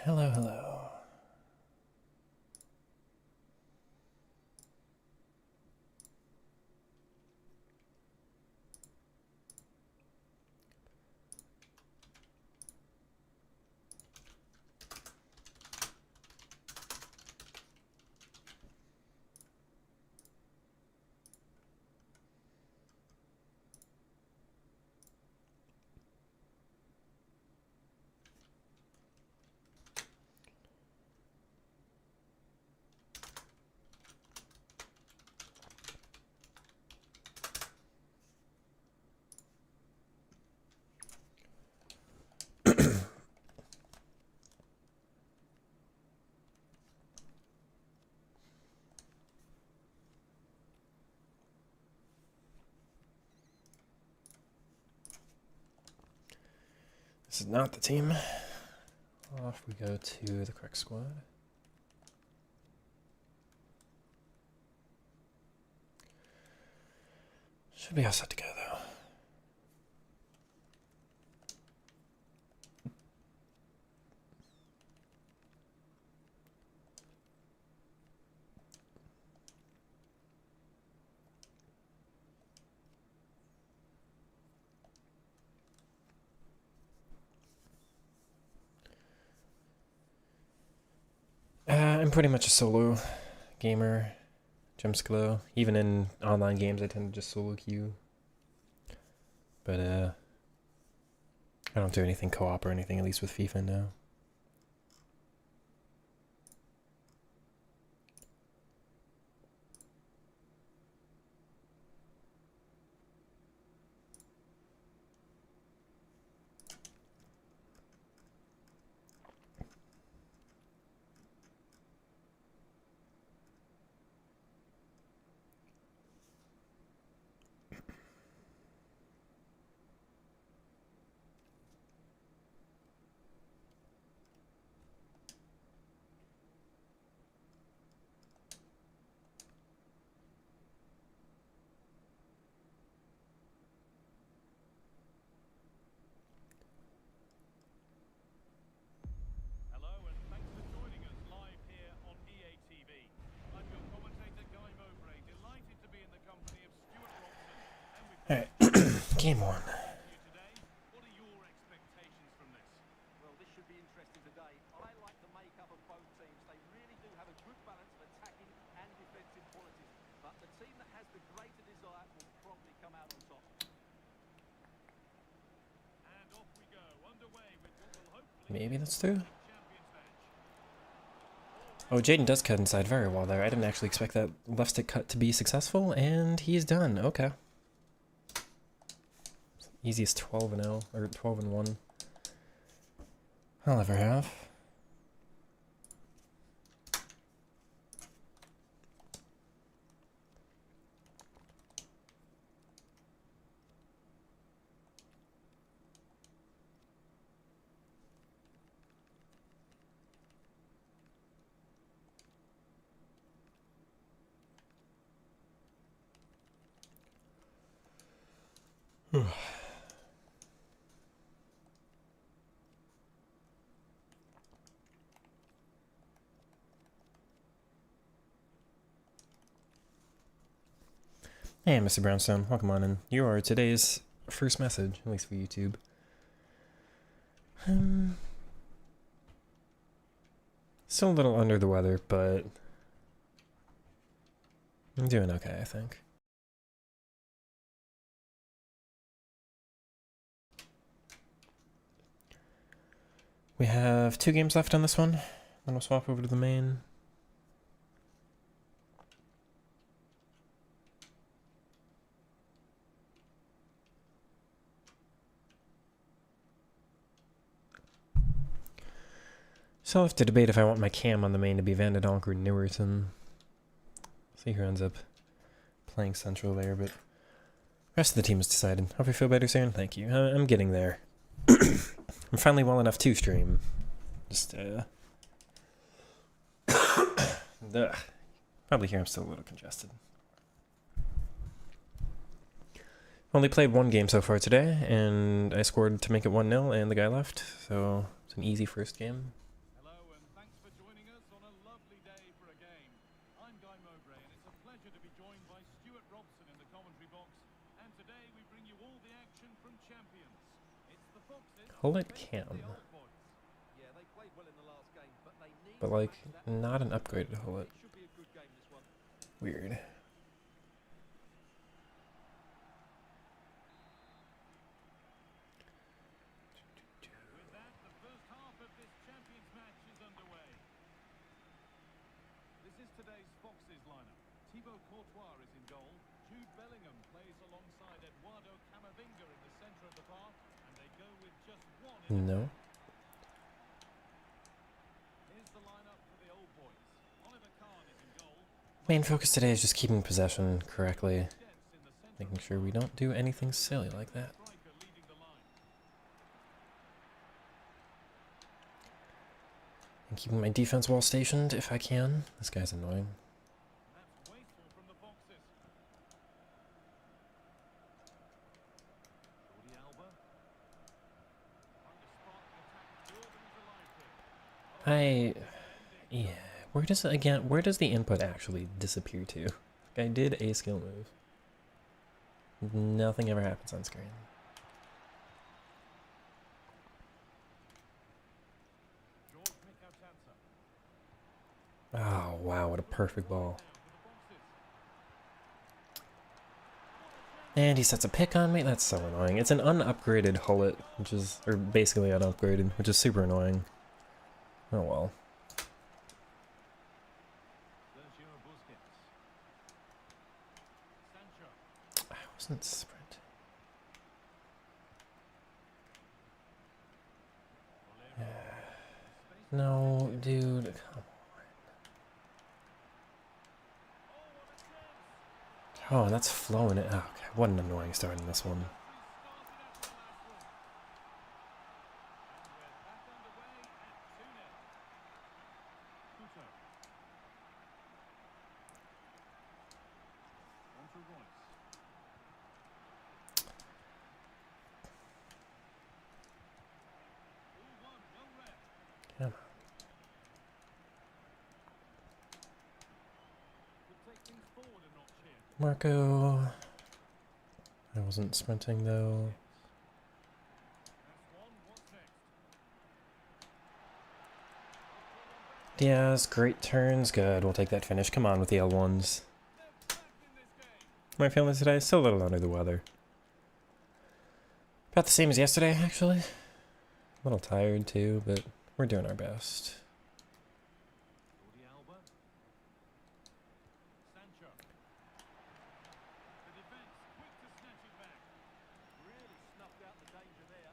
Hello, hello. This is not the team. Off we go to the correct squad. Should be all set to go though. I'm pretty much a solo gamer, CHAMPS. Even in online games I tend to just solo queue. But I don't do anything co-op or anything, at least with FIFA now. Alright, game one. What are your expectations from this? Well, this should be interesting today. I like the makeup of both teams. They really do have a good balance of attacking and defensive qualities. But the team that has the greater desire will probably come out on top. And off we go, underway with what will hopefully Maybe that's two. Champions match. Oh, Jaden does cut inside very well there. I didn't actually expect that left stick cut to be successful, and he's done. Okay. Easiest 12-0 or 12-1 I'll ever have. Hey, Mr. Brownstone, welcome on in. You are today's first message, at least for YouTube. Still a little under the weather, but I'm doing okay, I think. We have 2 games left on this one, then we'll swap over to the main. So I'll have to debate if I want my cam on the main to be Vanderdonk or Newerton. See who ends up playing central there, but rest of the team has decided. Hope you feel better soon. Thank you. I'm getting there. I'm finally well enough to stream. Just probably hear I'm still a little congested. Only played 1 game so far today, and I scored to make it 1-0, and the guy left, so it's an easy first game. Hello champions. It's the Foxes. Hullet Cam. Yeah, they played well in the last game, but they need But to like, match that. not an upgraded Hullet. It should be a good game, this one. Weird. With that, the first half of this champions match is underway. This is today's Foxes lineup. Thibaut Courtois is in goal. Jude Bellingham plays alongside Eduardo Camavinga in the centre of the park, and they go with just one in No. Here's the lineup for the old boys. Oliver Kahn is in goal. Main focus today is just keeping possession correctly. Dents in the centre Making sure we don't do anything silly like that. striker leading the line. And keeping my defense well stationed if I can. This guy's annoying. That's wasteful from the Foxes. Jordi Alba. Trying to spark the attack. Urban's alive here. Yeah. Where does it again? Where does the input actually disappear to? Like I did a skill move. Nothing ever happens on screen. George Mikautanza. Oh wow! What a perfect ball. Now for the Foxes. And he sets a pick on me. That's so annoying. It's an unupgraded Hullet, which is, or basically unupgraded, which is super annoying. Oh well. Sergio Busquets. Sancho. I wasn't sprinting. Bolero. No, dude. Come on. Oh, and that's flowing it. Oh, okay. What an annoying start in this one. Come on. Marco. I wasn't sprinting though. Diaz, great turns. Good. We'll take that finish. Come on with the L1s. My feelings today? Still a little under the weather. About the same as yesterday, actually. A little tired too, but we're doing our best. Jordi Alba. Sancho. The defense quick to snatch it back. Really snuffed out the danger there.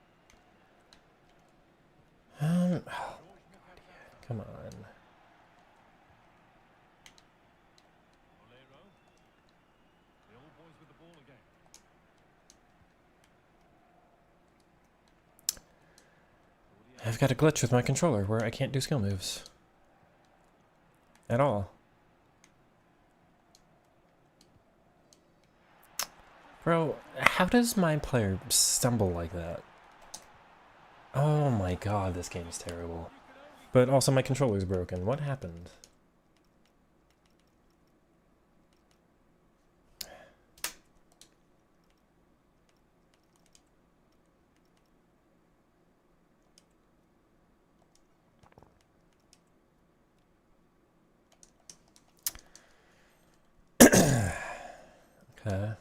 Oh, George Mikautanza. come on. Bolero. The old boys with the ball again. Jordi I've got a glitch with my controller where I can't do skill moves. At all. Bro, how does my player stumble like that? Oh my god, this game is terrible. But also my controller's broken. What happened? Okay.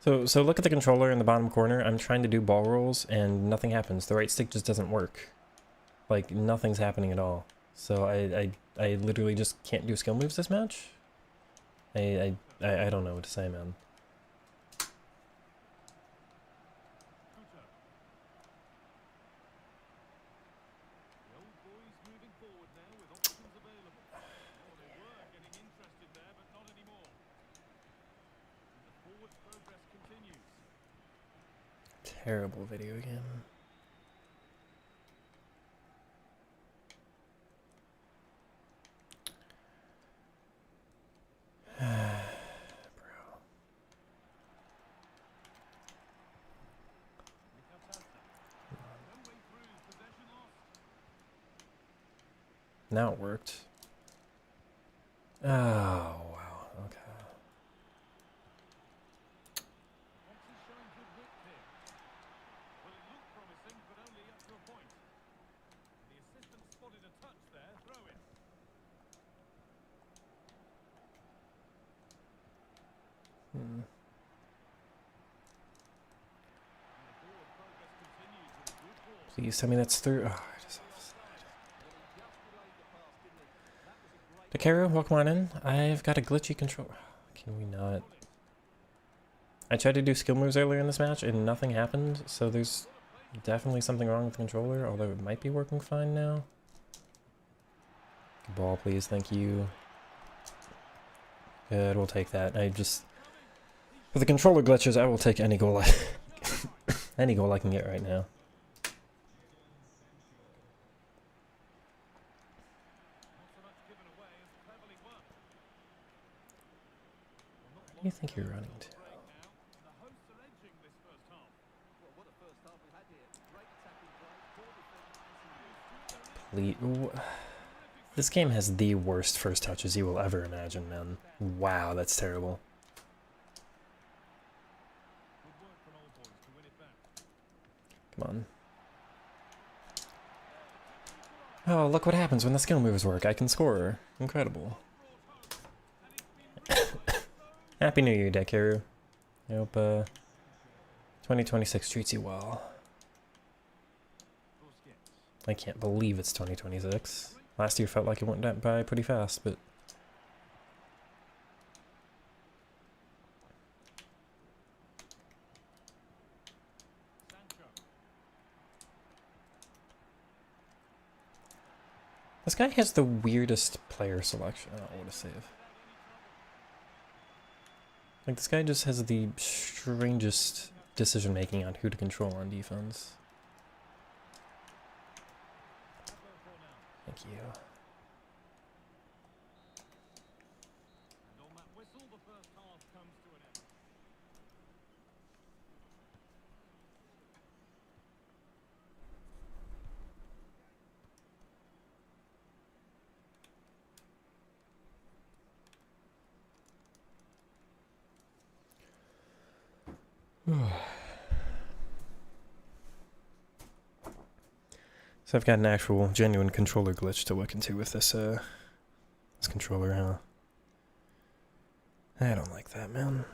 So look at the controller in the bottom corner. I'm trying to do ball rolls and nothing happens. The right stick just doesn't work. Like nothing's happening at all. So I literally just can't do skill moves this match. I don't know what to say, man. The old boys moving forward now with options available. Oh, they were getting interested there, but not anymore. And the forward progress continues. Terrible video game. Mikautanza. No way through. Possession lost. Now it worked. Oh, wow. Okay. Hmm. Please tell me that's through. Oh, it is offside. Dakaru, welcome on in. I've got a glitchy control. Can we not? I tried to do skill moves earlier in this match and nothing happened, so there's definitely something wrong with the controller, although it might be working fine now. Good ball, please. Thank you. Good, we'll take that. For the controller glitches, I will take any goal any goal I can get right now. Where do you think you're running to? This game has the worst first touches you will ever imagine, man. Wow, that's terrible. Come on. Oh, look what happens when the skill moves work. I can score. Incredible. Happy New Year, Dekaru. I hope 2026 treats you well. I can't believe it's 2026. Last year felt like it went by pretty fast, but... This guy has the weirdest player selection. Oh, what a save. Like, this guy just has the strangest decision making on who to control on defense. Thank you. So I've got an actual, genuine controller glitch to look into with this controller, huh? I don't like that, man.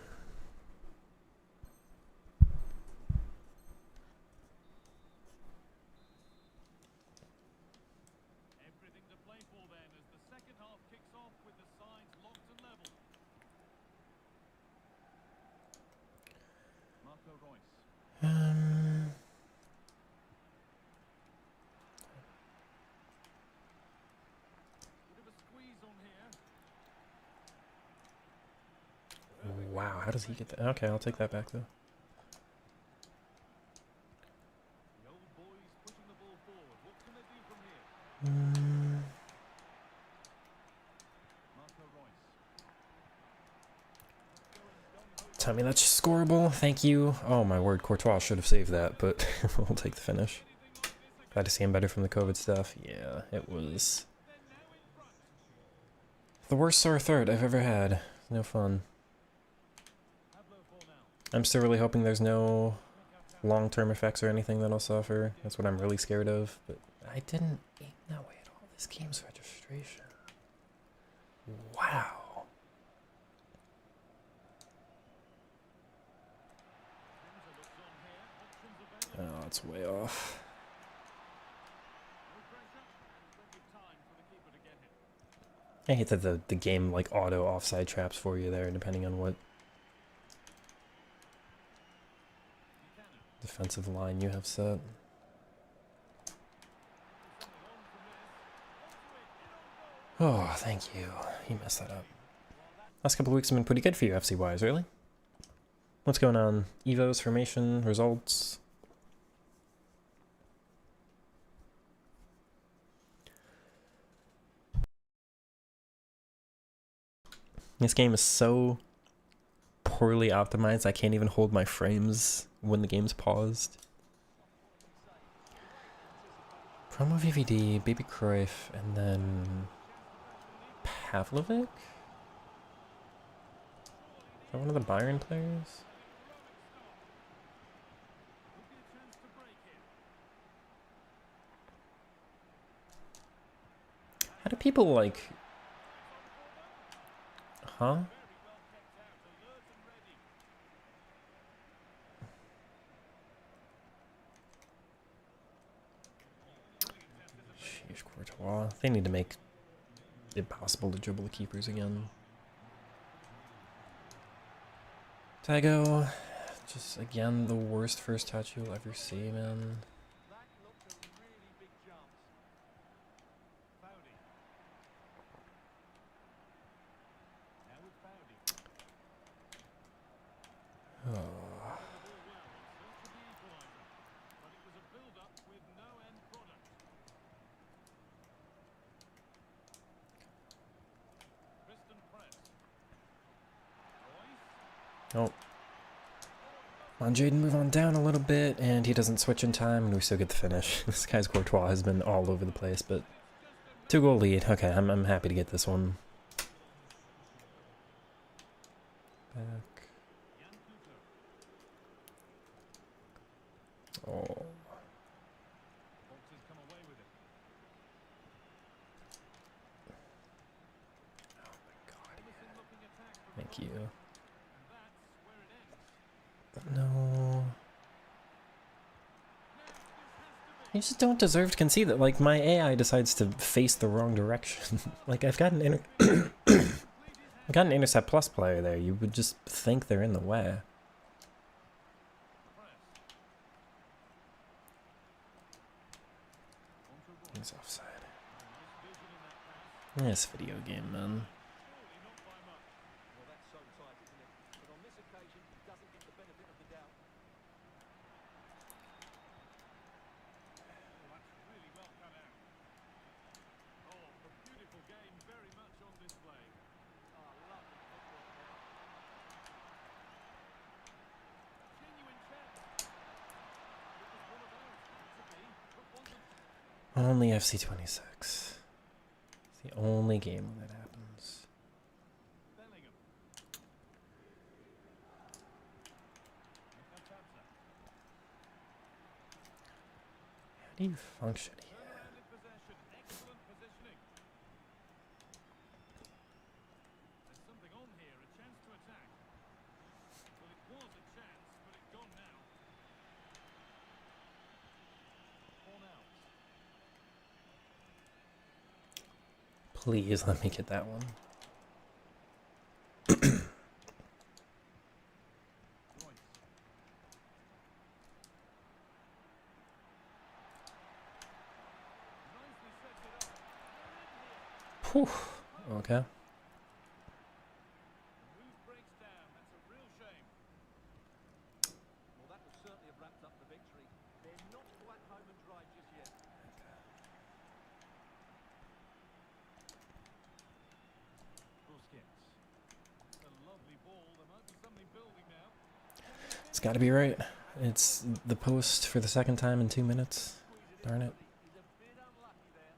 Everything to play for then as the second half kicks off with the sides locked and level. Marco Royce. Wow, how does he get that? Okay, I'll take that back though. The old boys pushing the ball forward. What can they do from here? Marco Royce. Tell me that's scoreable. Thank you. Oh my word, Courtois should have saved that, but we'll take the finish. Glad to see him better from the COVID stuff. Yeah, it was the worst sore throat I've ever had. No fun. I'm still really hoping there's no long-term effects or anything that I'll suffer. That's what I'm really scared of. But I didn't aim that way at all. This game's registration. Wow. Oh, it's way off. I hate that the game like auto offside traps for you there, depending on what defensive line you have set. Oh, thank you. You messed that up. Last couple of weeks have been pretty good for you, FC-wise, really. What's going on? Evos, formation, results? This game is so poorly optimized, I can't even hold my frames when the game's paused. Promo VVD, Baby Cruyff, and then Pavlovic? Is that one of the Bayern players? How do people like... Huh? They need to make it possible to dribble the keepers again. Tago, just again the worst first touch you'll ever see, man. That looked a really big chance. Foudy. Now with Foudy. Oh. The ball well, search for the equaliser. But it was a build-up with no end product. Piston press. Royce. Oh. Come on, Jaden, move on down a little bit, and he doesn't switch in time, and we still get the finish. This guy's Courtois has been all over the place, but 2-goal lead. Okay, I'm happy to get this one. Back. Oh. Foxes come away with it. Promising looking attack from Thank you. and that's where it ends. No. You just don't deserve to concede that. Like, my AI decides to face the wrong direction. Like, I've got an I've got an Intercept Plus player there. You would just think they're in the way. He's offside. This video game, man. Well, that's so tight, isn't it? But on this occasion, he doesn't get the benefit of the doubt. Oh, that's really well cut out. Oh, a beautiful game, very much on display. Oh, lovely football there. Genuine chance. It was one of those, had to be, but wasn't. Only FC26. It's the only game when that happens. Bellingham. How do you function here? Well-rounded possession, excellent positioning. There's something on here, a chance to attack. Well, it was a chance, but it's gone now. Cornell. Please let me get that one. Royce. Nicely sets it up. They're in here. Whew. Okay. The move breaks down. That's a real shame. Well, that will certainly have wrapped up the victory. They're not quite home and dry just yet. Busquets. It's a lovely ball. There might be something building now. It's got to be right. It's the post for the second time in 2 minutes. Darn it. He's a bit unlucky there.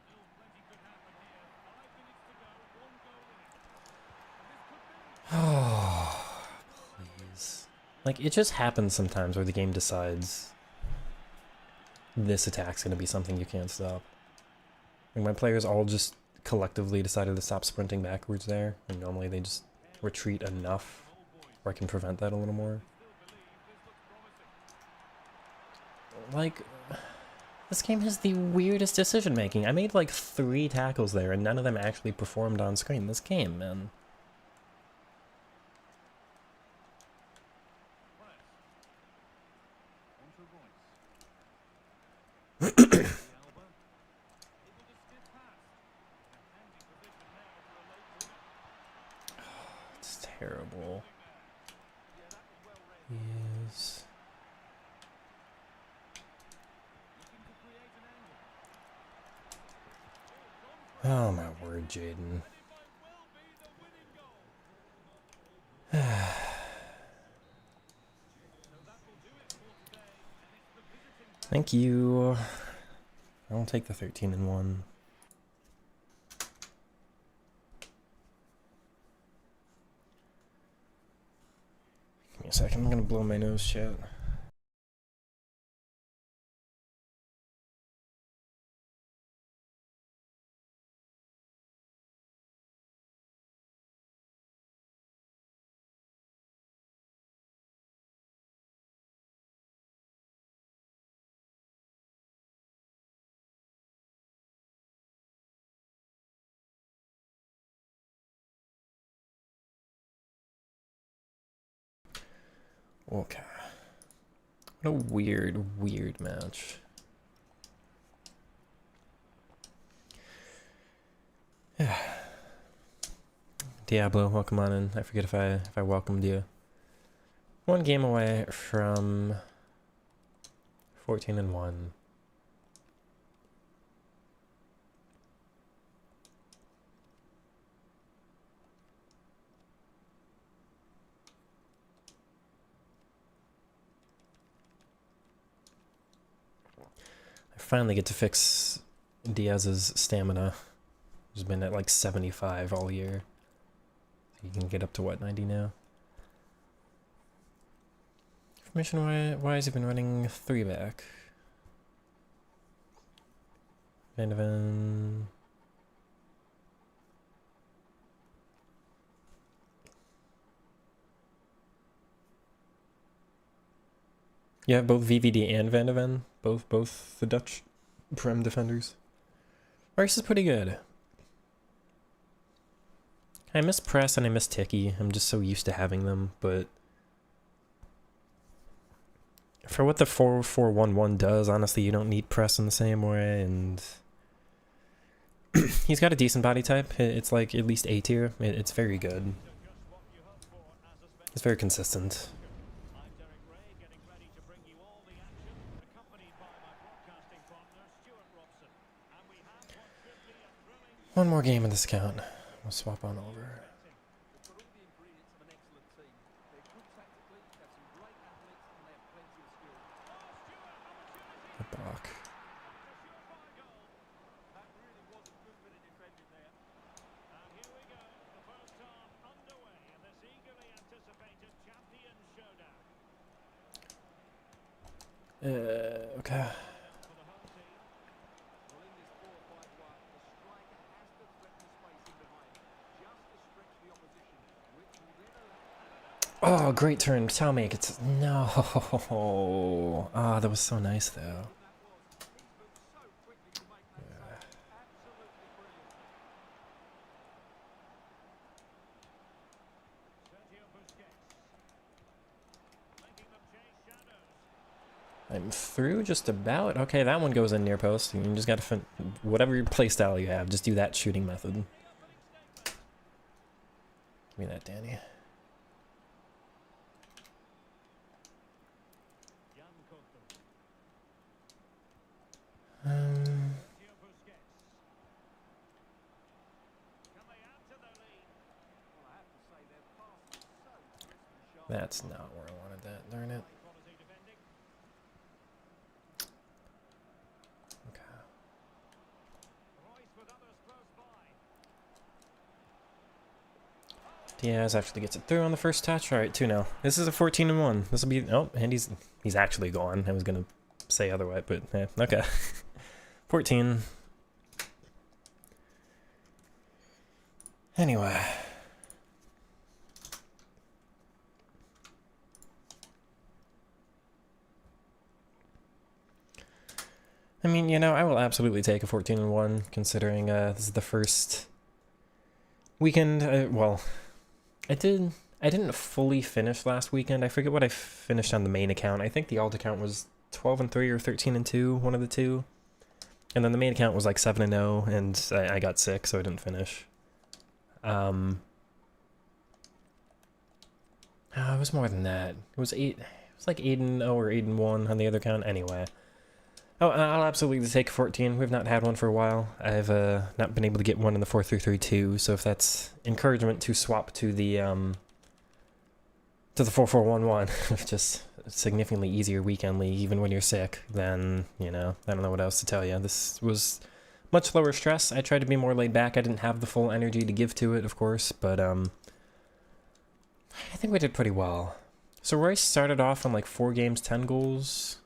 Still plenty could happen here. 5 minutes to go. 1 goal in it. And this could be. Please. Like, it just happens sometimes where the game decides this attack's going to be something you can't stop. Like, my players all just collectively decided to stop sprinting backwards there, and normally they just retreat enough where I can prevent that a little more. Like, this game has the weirdest decision making. I made like 3 tackles there, and none of them actually performed on screen. This game, man. It's terrible. Yes. Oh my word, Jaden. Thank you. I'll take the 13-1. Give me a second, I'm gonna blow my nose, chat. Okay. What a weird match. Yeah. Diablo, welcome on in. I forget if I welcomed you. One game away from 14-1. I finally get to fix Diaz's stamina. He's been at like 75 all year. You can get up to what, 90 now? Information, why has he been running 3 back? Van de Ven. Yeah, both VVD and Van de Ven. Both the Dutch Prem defenders. Rice is pretty good. I miss Press and I miss Tiki. I'm just so used to having them, but for what the 4-4-1-1 does, honestly, you don't need Press in the same way, and he's got a decent body type. It's like at least A tier. It's very good. It's very consistent. One more game in this account. We'll swap on over. They've got all the ingredients of an excellent team. They're good tactically, they have some great athletes, and they have plenty of skill. Good block. That really was a good bit of defending there. And here we go, the first half underway in this eagerly anticipated Champions showdown. Okay. For the home team, Well, in this 4-5-1, the striker has to threaten the space in behind, just to stretch the opposition, which will then allow... Oh, great turn. Talmake, it's... No. Ah, that was so nice, though. That was. He's moved so quickly to make that save. Absolutely brilliant. Sergio Busquets. Making them chase shadows. I'm through just about. Okay, that one goes in near post. You just gotta fin whatever your play style you have, just do that shooting method. Give me that, Danny. Jan Couto. Um, Sergio Busquets. Can they add to the lead? Well, I have to say their pass is so crisp and sharp. that's not where I wanted that. Darn it. Quality defending. Okay. Royce with others close by. Diaz actually gets it through on the first touch. All right, 2-0. This is a 14-1. This will be... Oh, and he's actually gone. I was going to say otherwise, but okay. 14. Anyway. I mean, you know, I will absolutely take a 14-1, considering this is the first weekend. Well, I didn't fully finish last weekend. I forget what I finished on the main account. I think the alt account was 12-3 or 13-2, one of the two. And then the main account was like 7-0, and I got sick, so I didn't finish. It was more than that. It was 8. It was like 8-0 or 8-1 on the other account. Anyway. Oh, I'll absolutely take 14. We've not had one for a while. I've not been able to get one in the 4-3-3-2, so if that's encouragement to swap to the 4-4-1-1, just significantly easier weekend league, even when you're sick, then, you know, I don't know what else to tell you. This was much lower stress. I tried to be more laid back. I didn't have the full energy to give to it, of course, but I think we did pretty well. So Royce started off on like 4 games, 10 goals.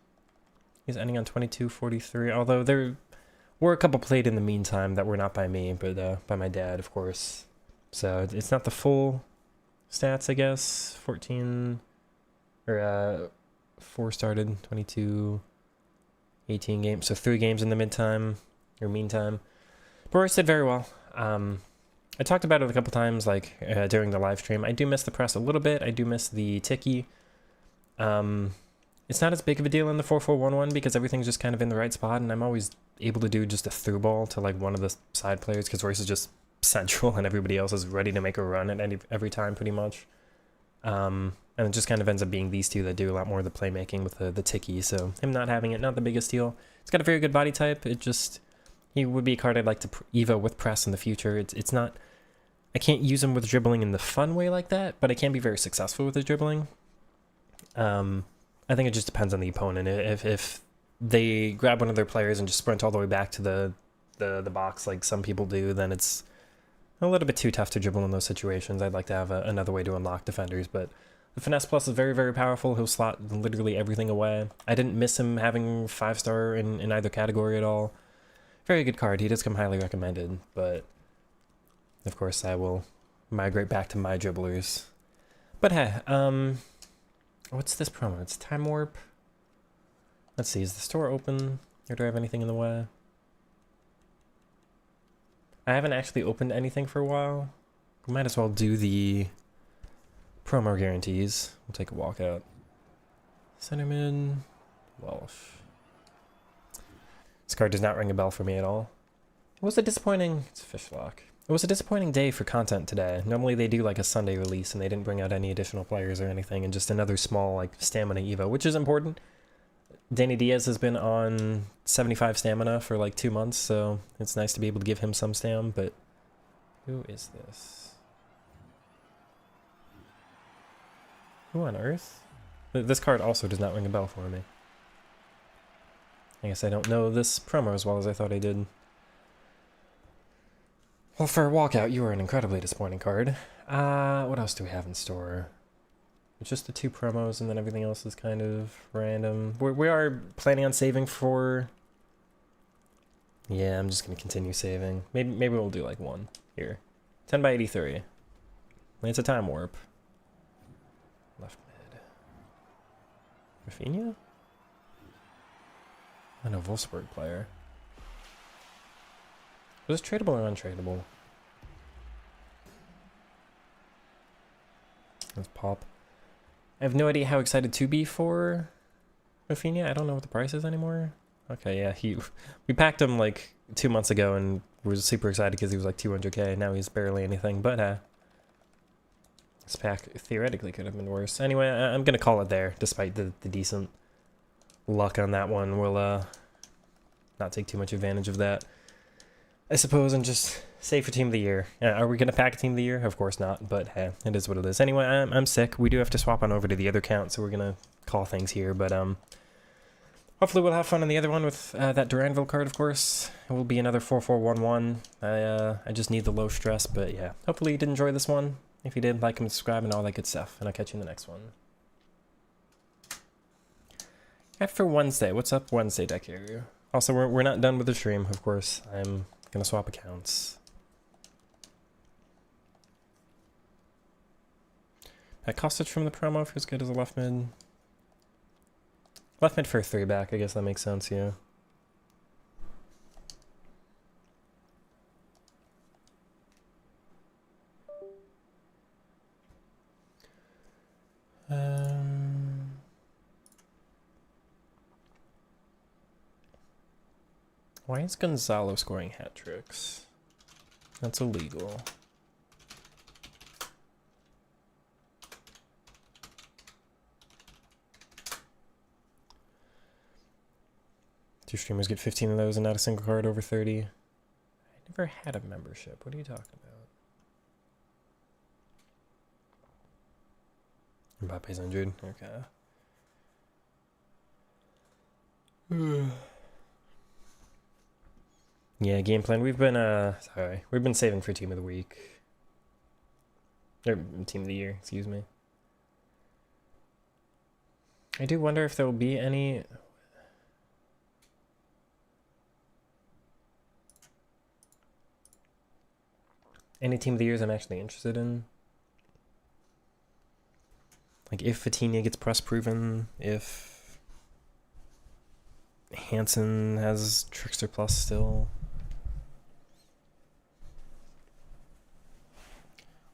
He's ending on 22-43, although there were a couple played in the meantime that were not by me, but by my dad, of course. So it's not the full stats, I guess. 14, or 4 started, 22, 18 games, so 3 games in the meantime. Boris did very well. I talked about it a couple times, like during the live stream. I do miss the press a little bit. I do miss the Tiki. It's not as big of a deal in the 4-4-1-1 because everything's just kind of in the right spot, and I'm always able to do just a through ball to like one of the side players because Royce is just central and everybody else is ready to make a run at every time pretty much. And it just kind of ends up being these two that do a lot more of the playmaking with the ticky, so him not having it, not the biggest deal. He's got a very good body type. He would be a card I'd like to evo with press in the future. It's not, I can't use him with dribbling in the fun way like that, but I can be very successful with his dribbling. I think it just depends on the opponent. If they grab one of their players and just sprint all the way back to the box like some people do, then it's a little bit too tough to dribble in those situations. I'd like to have another way to unlock defenders, but the Finesse Plus is very, very powerful. He'll slot literally everything away. I didn't miss him having 5-star in either category at all. Very good card. He does come highly recommended, but of course I will migrate back to my dribblers. But hey, what's this promo? It's Time Warp. Let's see, is the store open? Or do I have anything in the way? I haven't actually opened anything for a while. We might as well do the promo guarantees. We'll take a walk out. Centerman, Walsh. This card does not ring a bell for me at all. It was a disappointing... It's a Fishlock. It was a disappointing day for content today. Normally they do like a Sunday release and they didn't bring out any additional players or anything, and just another small like stamina evo, which is important. Danny Diaz has been on 75 stamina for like 2 months, so it's nice to be able to give him some stam, but who is this? Who on earth? This card also does not ring a bell for me. I guess I don't know this promo as well as I thought I did. Well, for a walkout, you are an incredibly disappointing card. What else do we have in store? It's just the 2 promos, and then everything else is kind of random. We are planning on saving for... Yeah, I'm just going to continue saving. Maybe we'll do like 1 here. 10 by 83. It's a Time Warp. Left mid. Rafinha? I know, Wolfsburg player. Was this tradable or untradeable? Let's pop. I have no idea how excited to be for Rafinha. I don't know what the price is anymore. Okay, yeah, we packed him like 2 months ago and we were super excited because he was like 200k. Now he's barely anything, but this pack theoretically could have been worse. Anyway, I'm gonna call it there, despite the decent luck on that one. We'll not take too much advantage of that, I suppose, and just save for Team of the Year. Are we going to pack a Team of the Year? Of course not, but hey, it is what it is. Anyway, I'm sick. We do have to swap on over to the other count, so we're going to call things here, but hopefully we'll have fun on the other one with that Duranville card, of course. It will be another 4-4-1-1. I just need the low stress, but yeah. Hopefully you did enjoy this one. If you did, like and subscribe and all that good stuff, and I'll catch you in the next one. After Wednesday, what's up Wednesday, Deck Area? Also, we're not done with the stream, of course. I'm gonna swap accounts. That Kostic from the promo feels good as a left mid. Left mid for a 3-back, I guess that makes sense, yeah. Why is Gonzalo scoring hat tricks? That's illegal. Two streamers get 15 of those and not a single card over 30. I never had a membership. What are you talking about? Mbappe's injured. Okay. Yeah, game plan. We've been saving for Team of the Week. Or Team of the Year, excuse me. I do wonder if there will be any... Team of the Years I'm actually interested in. Like if Vitinha gets press proven, if Hansen has Trickster Plus still.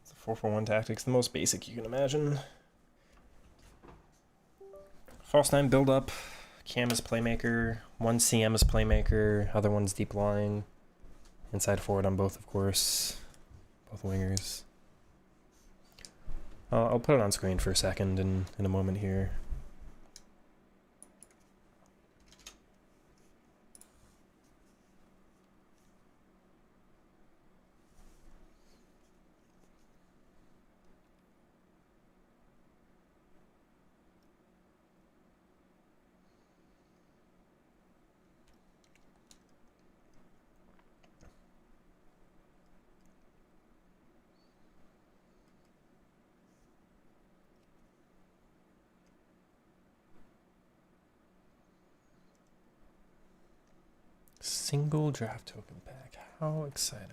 It's a 4-4-1 tactics, the most basic you can imagine. False 9 build up. Cam is playmaker. One CM is playmaker. Other one's deep line. Inside forward on both, of course. Both wingers. I'll put it on screen for a second in a moment here. Single draft token pack. How exciting.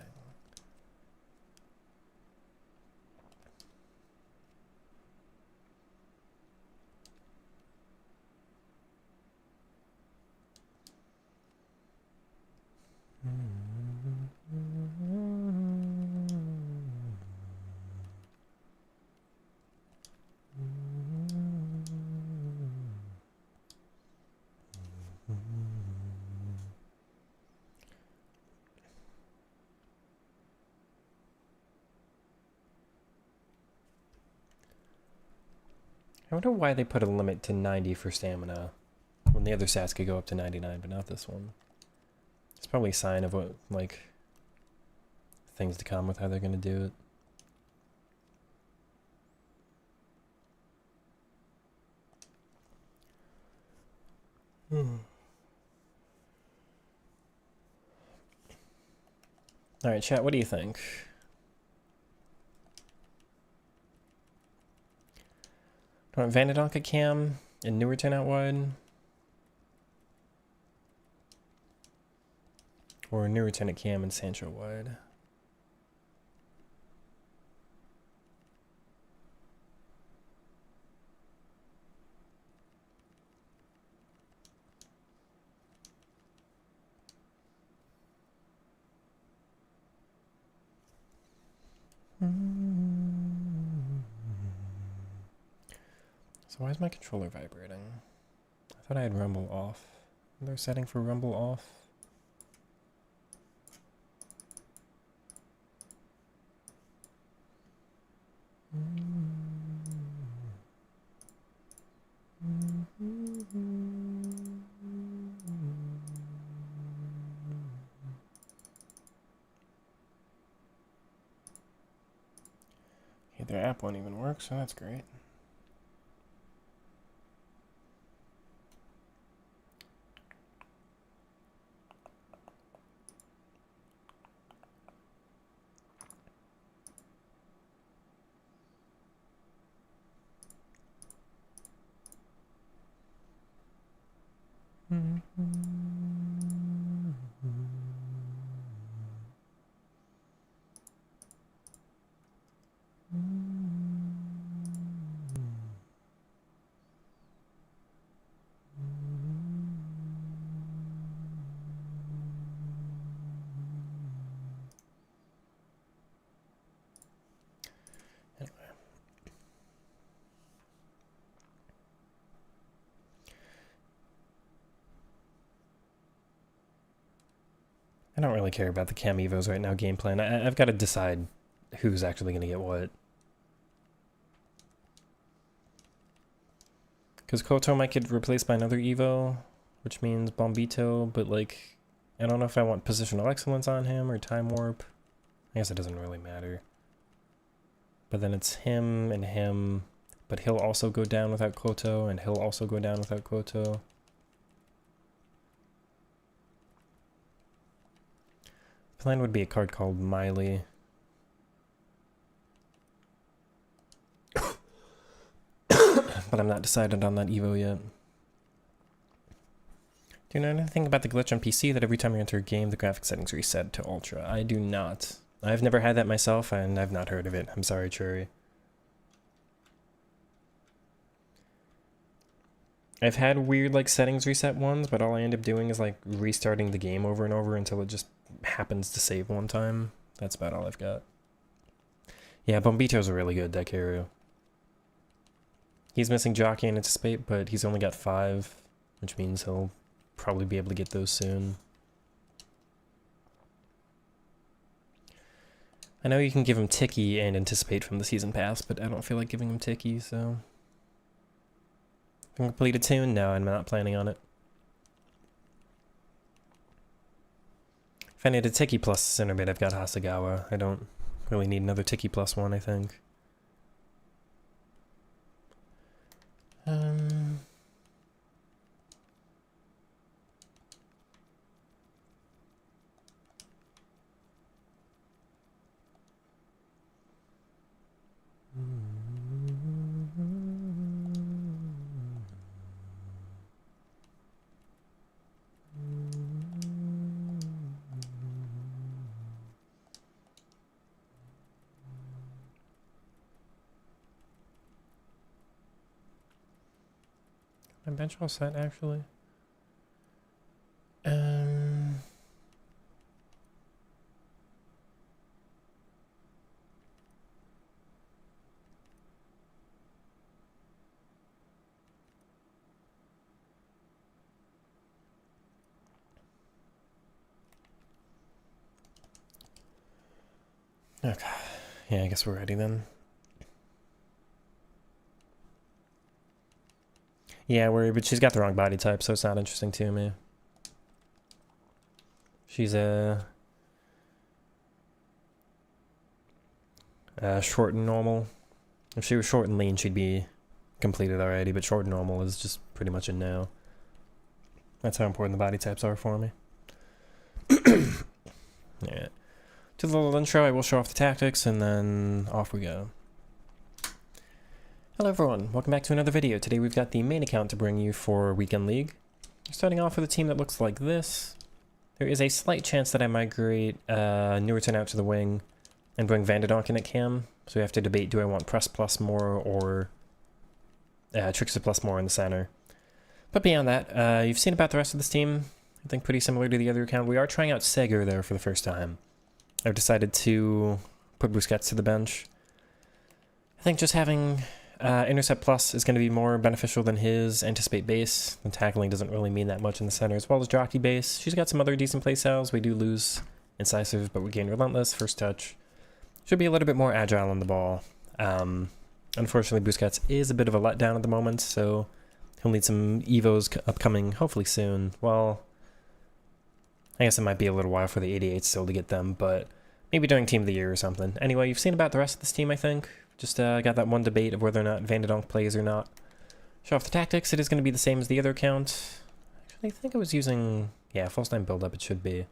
I wonder why they put a limit to 90 for stamina when the other stats could go up to 99, but not this one. It's probably a sign of what, like, things to come with how they're going to do it. Alright, chat, what do you think? Do I want Vanderdonk at cam and Newerton out wide? Or Newerton at cam and Sancho wide? So why is my controller vibrating? I thought I had rumble off. Is there a setting for rumble off? Okay, their app won't even work, so that's great. I don't really care about the Cam Evos right now game plan. I've got to decide who's actually going to get what. Because Koto might get replaced by another Evo, which means Bombito, but like, I don't know if I want positional excellence on him or time warp. I guess it doesn't really matter. But then it's him, but he'll also go down without Koto, and he'll also go down without Koto. Plan would be a card called Miley. But I'm not decided on that Evo yet. Do you know anything about the glitch on PC that every time you enter a game, the graphics settings reset to Ultra? I do not. I've never had that myself, and I've not heard of it. I'm sorry, Churi. I've had weird, like, settings reset ones, but all I end up doing is, like, restarting the game over and over until it just happens to save one time. That's about all I've got. Yeah, Bombito's a really good deck hero. He's missing Jockey and Anticipate, but he's only got 5, which means he'll probably be able to get those soon. I know you can give him Ticky and Anticipate from the Season Pass, but I don't feel like giving him Ticky, so... Complete a tune? No, I'm not planning on it. If I need a Tiki plus center mid, I've got Hasagawa. I don't really need another Tiki plus one, I think. My bench all set, actually. Okay. Yeah, I guess we're ready then. Yeah, but she's got the wrong body type, so it's not interesting to me. She's a short and normal. If she was short and lean, she'd be completed already, but short and normal is just pretty much a no. That's how important the body types are for me. Yeah. To the little intro, I will show off the tactics, and then off we go. Hello everyone, welcome back to another video. Today we've got the main account to bring you for Weekend League. We're starting off with a team that looks like this. There is a slight chance that I migrate Newerton out to the wing and bring Vanderdonk in at cam. So we have to debate, do I want Press Plus more or Trickster Plus more in the center. But beyond that, you've seen about the rest of this team. I think pretty similar to the other account. We are trying out Seger there for the first time. I've decided to put Busquets to the bench. I think just having Intercept Plus is going to be more beneficial than his Anticipate base. And tackling doesn't really mean that much in the center, as well as Jockey base. She's got some other decent playstyles. We do lose Incisive, but we gain Relentless, First Touch. Should be a little bit more agile on the ball. Unfortunately, Busquets is a bit of a letdown at the moment, so he'll need some Evos upcoming, hopefully soon. Well, I guess it might be a little while for the 88 still to get them, but maybe during Team of the Year or something. Anyway, you've seen about the rest of this team, I think. Just got that one debate of whether or not Vanderdonk plays or not. Show off the tactics. It is going to be the same as the other account. Actually, I think I was using... Yeah, false 9 build-up it should be.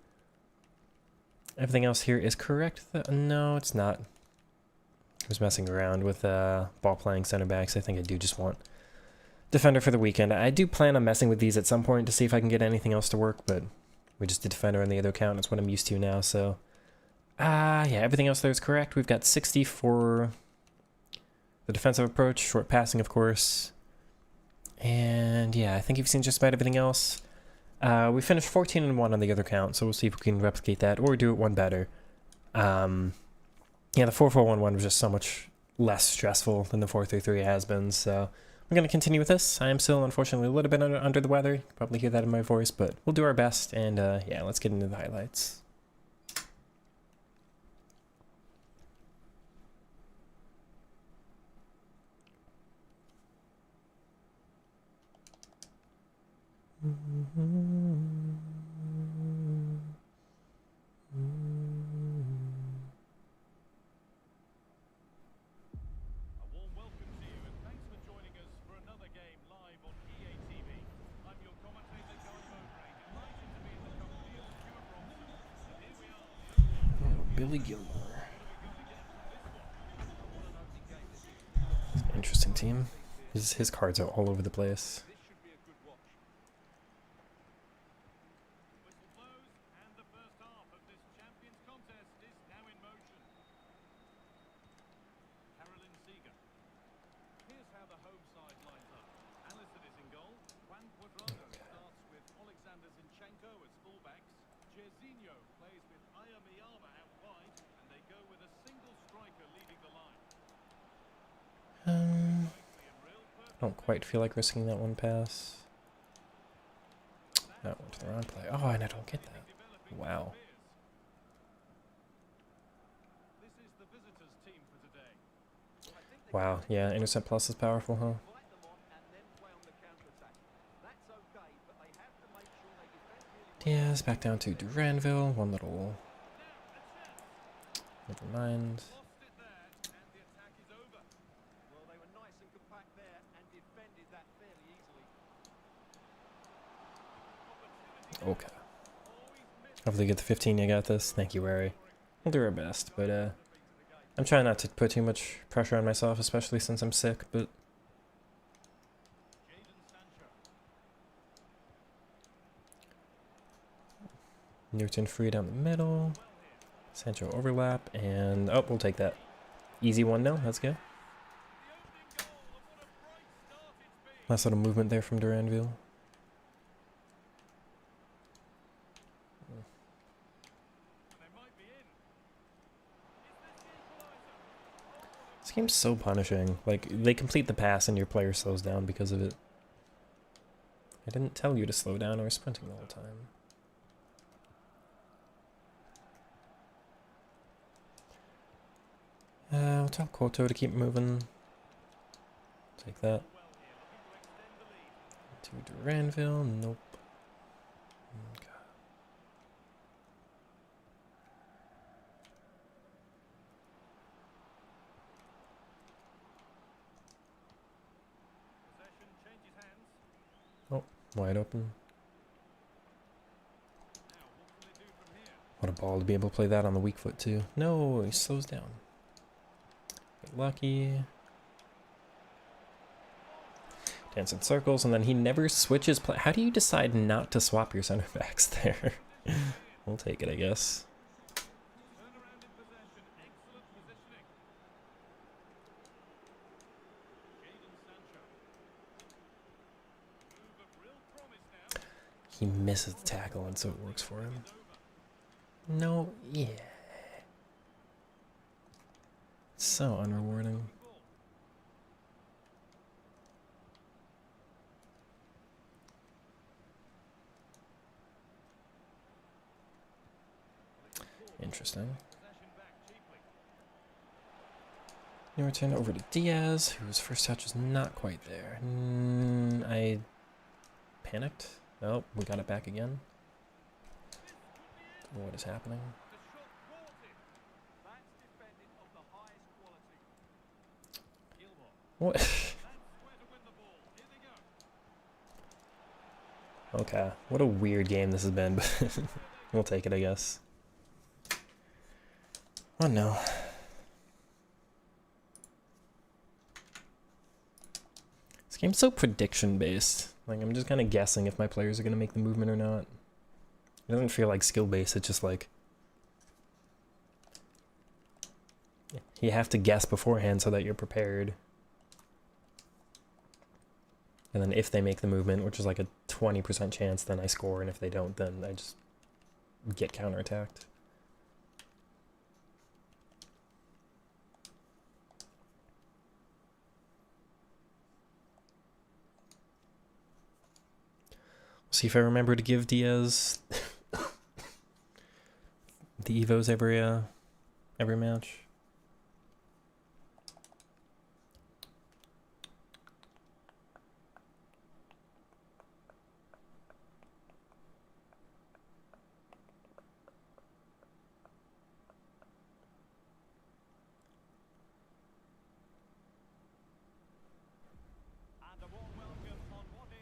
Everything else here is correct. No, it's not. I was messing around with ball-playing center backs. I think I do just want Defender for the weekend. I do plan on messing with these at some point to see if I can get anything else to work, but we just did Defender on the other account. That's what I'm used to now, so... yeah, everything else there is correct. We've got 60 for the defensive approach, short passing, of course. And yeah, I think you've seen just about everything else. We finished 14-1 on the other account, so we'll see if we can replicate that or do it one better. Yeah, the 4-4-1-1 was just so much less stressful than the 4-3-3 has been, so we're going to continue with this. I am still, unfortunately, a little bit under the weather. You can probably hear that in my voice, but we'll do our best, and yeah, let's get into the highlights. A warm welcome to you and thanks for joining us for another game live on EA TV. I'm your commentator, Guy Mowbray, delighted to be in the company of Stuart Robson. And here we are. Billy Gilmore. Interesting team. His cards are all over the place. This should be a good watch. Whistle blows and the first half of this Champions contest is now in motion. Carolyn Seeger. Here's how the home side lines up. Allison is in goal. Juan Cuadrado starts with Alexander Zinchenko as fullbacks. Jairzinho plays with Aya Miyama out wide, and they go with a single striker leading the line. Likely and real perfect Don't quite feel like risking that one pass. That went to the wrong play. Oh, and I don't get that. Wow. This is the visitors' team for today. Wow, yeah, intercept plus is powerful, huh? Fight them on and then play on the counter-attack. That's okay, but they have to make sure they defend really well. Diaz back down to Duranville. One little... Never mind. Lost it there, and the attack is over. Well, they were nice and compact there and defended that fairly easily. Okay. Hopefully get the 15, you got this. Thank you, Wary. We'll do our best, but I'm trying not to put too much pressure on myself, especially since I'm sick, but... Newton free down the middle. Sancho overlap, and... Oh, we'll take that. Easy 1-0, let's go. Nice little movement there from Duranville. This game's so punishing. Like, they complete the pass and your player slows down because of it. I didn't tell you to slow down, I was sprinting the whole time. I'll tell Koto to keep moving. Take that. To Duranville, nope. Okay. Possession changes hands. Oh, wide open. Now, what can they do from here? What a ball to be able to play that on the weak foot too. No, he slows down. Get lucky. Dance in circles, and then he never switches play. How do you decide not to swap your center backs there? We'll take it, I guess. Turn around in possession. Excellent positioning. Jadon Sancho. Move of real promise now. He misses the tackle, and so it works for him. No, yeah. So unrewarding. Interesting. Possession back cheaply. Newton over to Diaz, whose first touch is not quite there. I panicked. Oh, we got it back again. Don't know what is happening. The shot thwarted. That's defending of the highest quality. Gilmore. What? That's where to win the ball. Here they go. Okay, what a weird game this has been, but we'll take it, I guess. Oh no. This game's so prediction based. Like, I'm just kind of guessing if my players are going to make the movement or not. It doesn't feel like skill based, it's just like... You have to guess beforehand so that you're prepared. And then if they make the movement, which is like a 20% chance, then I score, and if they don't, then I just get counterattacked. See if I remember to give Diaz the Evos every match. And a warm welcome on what is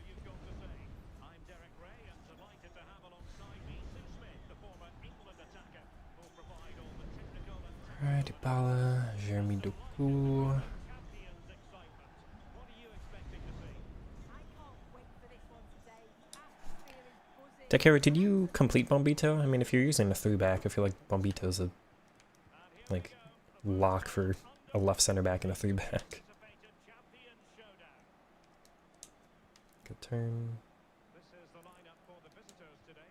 you've got to say. I'm Derek Ray, and delighted to have alongside me Sue Smith, the former England attacker, who'll provide all the technical and Alright, Dybala, Jeremy Doku. champions excitement. What are you expecting to see? I can't wait for this one today. Atmosphere is buzzing. Dekara, did you complete Bombito? I mean, if you're using a 3-back, I feel like Bombito's a like lock for a left center back and a 3-back. Champions showdown. Good turn. This is the lineup for the visitors today.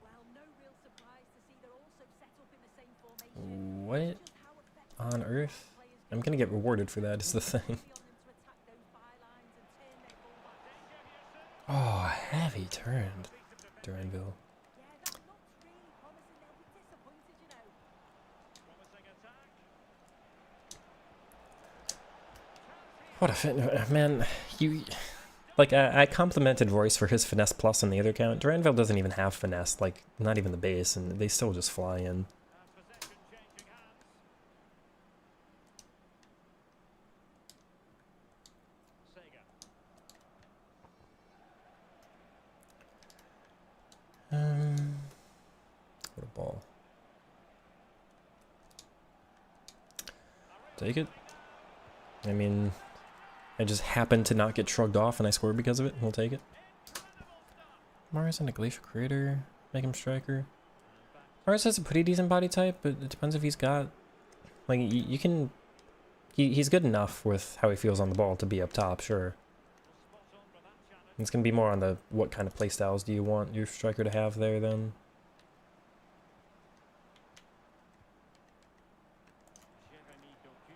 Well, no real surprise to see they're also set up in the same formation. What Just how effective on earth? players I'm gonna get rewarded for that, is the thing. Easy on them to attack those bylines and turn their ball back. Oh, heavy turn, Duranville. Yeah, that looks really promising. They'll be disappointed, you know. Promising attack. What a fit, man. You, like, I complimented Royce for his finesse plus on the other account. Duranville doesn't even have finesse, like, not even the base, and they still just fly in. And possession changing hands. Sega. What a ball. Take it. I mean, I just happened to not get shrugged off and I scored because of it. We'll take it. Mars and a Glacial Creator. Make him striker. Mars has a pretty decent body type, but it depends if he's got... Like, you can... He's good enough with how he feels on the ball to be up top, sure. Spot on for that challenge. It's going to be more on the what kind of playstyles do you want your striker to have there, then. Jeremy Doku.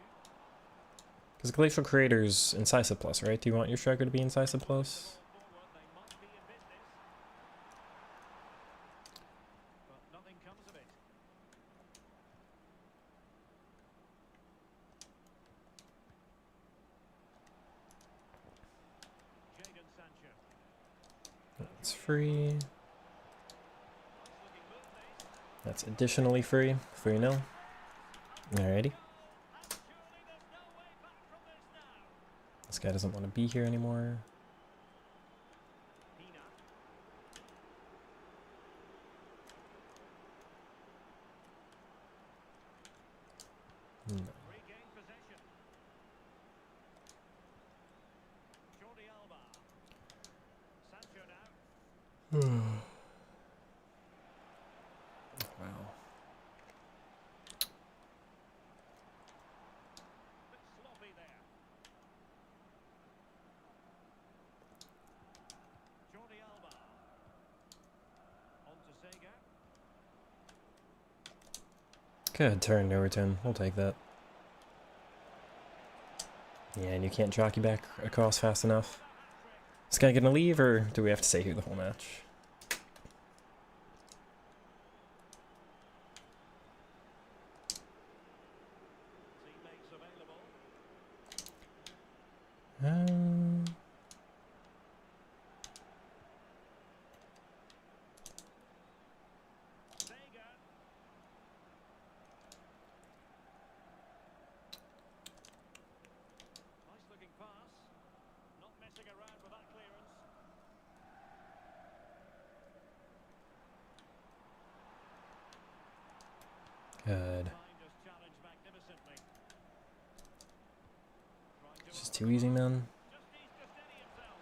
Because Glacial Creator's Incisive Plus, right? Do you want your striker to be Incisive Plus? Forward, they must be in business. But nothing comes of it. Jadon Sancho. That's free. Nice looking move this. That's additionally free. 3-0. Alrighty. And surely there's no way back from this now. This guy doesn't want to be here anymore. Pina. No. Regain possession. Jordi Alba. Sancho now. Wow. Bit sloppy there. Jordi Alba. On to Sega. Good turn, Norton. We'll take that. Yeah, and you can't jockey back across fast enough. Is this guy gonna leave, or do we have to stay here the whole match? Teammates available. Um, Sega. Nice looking pass. Not messing around with that clearance. good. Finders challenge magnificently. Trying to It's just too easy, man. just needs to steady himself.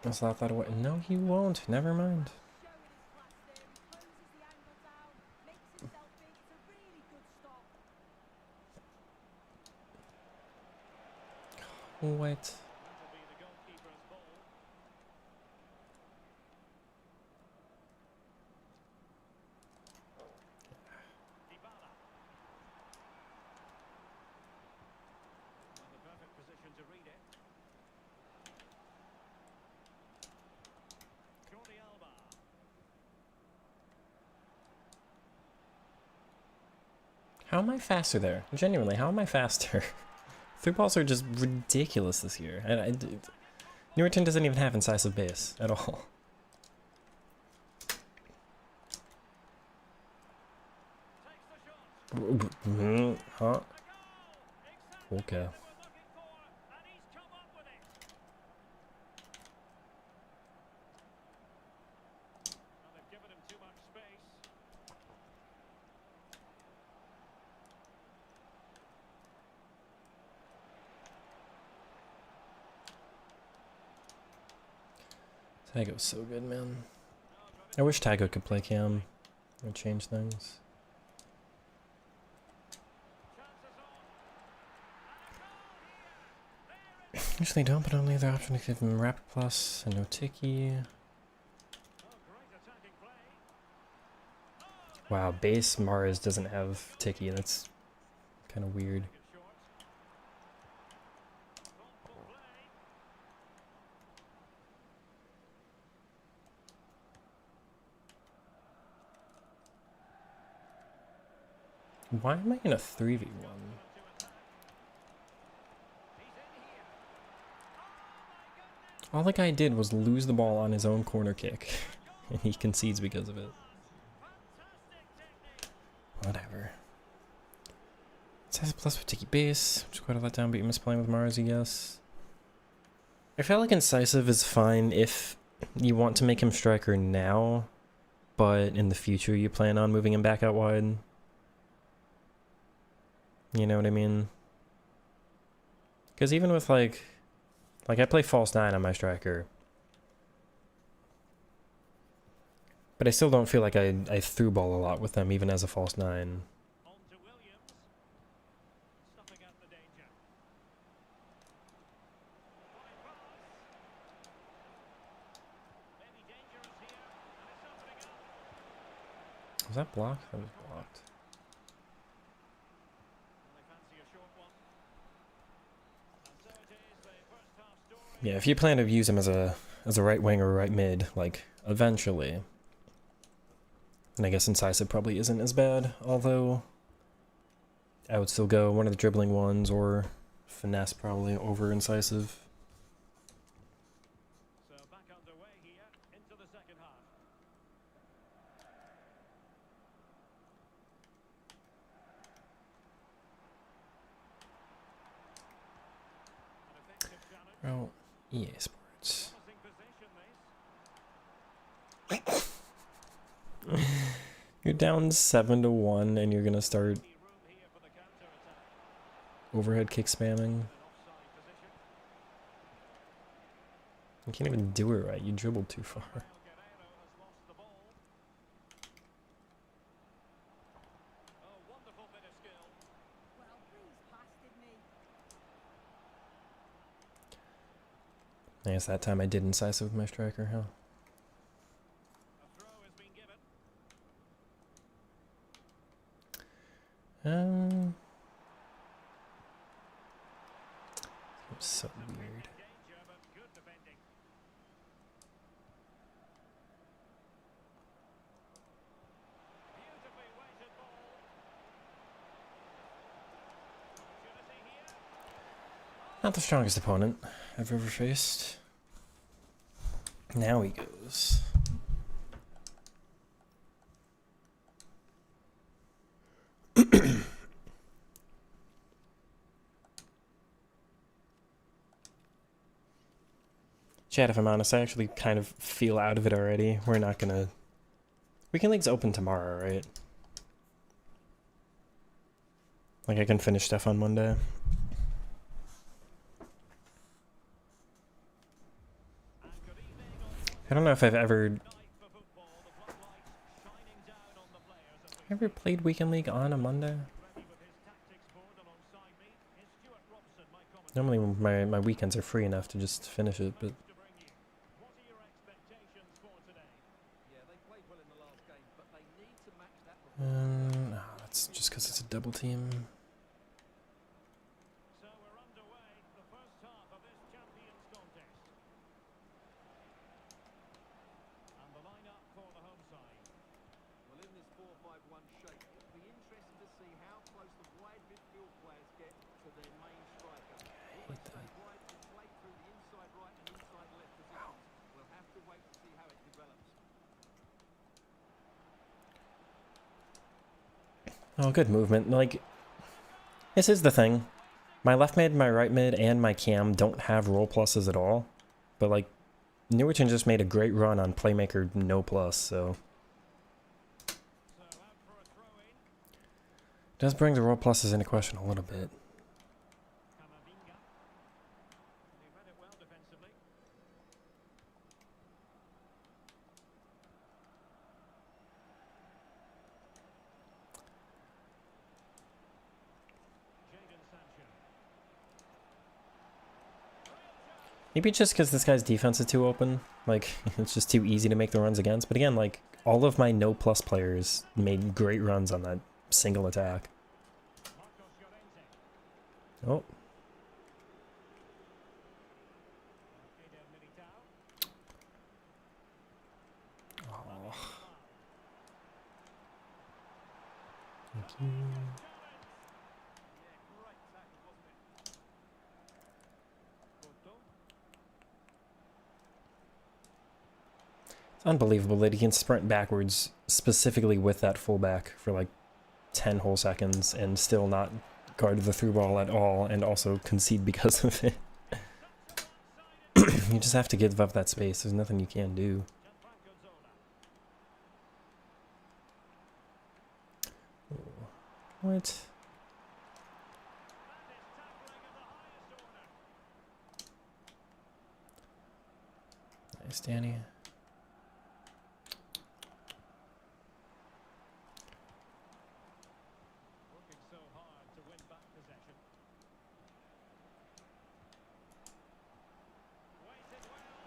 I thought that away. No, he won't. Never mind. Showing his class there. He closes the angle down, makes himself big. It's a really good stop. What? That'll be the goalkeeper's ball. Dybala. Well, the perfect position to read it. Jordi Alba. How am I faster there? Genuinely, how am I faster? Through balls are just ridiculous this year. Newerton doesn't even have incisive base at all. Takes the shot. Huh? A goal. Exactly Okay. what they were looking for, and he's come up with it. Well, they've given him too much space. Tago's so good, man. I wish Tago could play cam. It would change things. Chances on. And a goal here. There it Usually don't, but only the option to give him Rapid Plus and no Tiki. is. Oh, great attacking play. Wow, base Mars doesn't have Tiki. That's kind of weird. Take it short. Why am I in a 3v1? To attack. He's in here. All the guy did was lose the ball on his own corner kick, and he concedes because of it. Fantastic technique. Whatever. Size plus with Tiki base, which is quite a letdown, but you miss playing with Mars, I guess. I feel like Incisive is fine if you want to make him striker now, but in the future you plan on moving him back out wide. You know what I mean? Because even with like I play false 9 on my striker, but I still don't feel like I through ball a lot with them even as a false 9. On to Williams. Stopping out the danger. Fine pass. Maybe dangerous here. And it's opening up. Was that blocked? That was blocked. And they fancy a short one. And so it is the first half story. Yeah, if you plan to use him as a right wing or right mid, like eventually, and I guess Incisive probably isn't as bad, although I would still go one of the dribbling ones or Finesse probably over Incisive. So back underway here into the second half. An effective challenge. Oh, EA Sports. Promising position this. You're down 7-1 and you're gonna start Any room here for the counter-attack. overhead kick spamming. An offside position. You can't even do it right, you dribbled too far. Guerrero has lost the ball. Oh, wonderful bit of skill. Well, Breeze passed, didn't he? I guess that time I did Incisive with my striker, huh? A throw has been given. So weird. Danger, but good defending. Beautifully weighted ball. Opportunity here. Not the strongest opponent I've ever faced. Now he goes. Chad, if I'm honest, I actually kind of feel out of it already. We're not gonna... Weekend League's open tomorrow, right? Like, I can finish stuff on Monday. And good evening on I don't know if I've ever night for football. The floodlights shining down on the players as we ever played Weekend League on a Monday. ready with his tactics board alongside me. Is Stuart Robson, my commentator, Normally my weekends are free enough to just finish it, but... to bring you. What are your expectations for today? Yeah, they played well in the last game, but they need to match that performance. No, that's just because it's a double team. So we're underway, the first half of this Champions contest. And the lineup for the home side. Well, in this 4-5-1 shape, it'll be interesting to see how close the wide midfield players get to their main striker. Will they stay wide and play through the inside right and inside left positions? We'll have to wait to see how it develops. Oh, good movement. Like, this is the thing. My left mid, my right mid, and my cam don't have role pluses at all. But, like, Newerton just made a great run on Playmaker no plus, so... So out for a throw-in. Does bring the role pluses into question a little bit. Camavinga. He read it well defensively. Jadon Sancho. Maybe it's just because this guy's defense is too open. Like, it's just too easy to make the runs against. But again, like, all of my no plus players made great runs on that single attack. Marcos Llorente. Oh, Eder Militao. you. Yeah, great tackle, wasn't it? Porto. It's unbelievable that he can sprint backwards specifically with that fullback for like 10 whole seconds and still not guard the through ball at all and also concede because of it. You just have to give up that space. There's nothing you can do. What? Nice, Danny. Working so hard to win back possession. Waited well.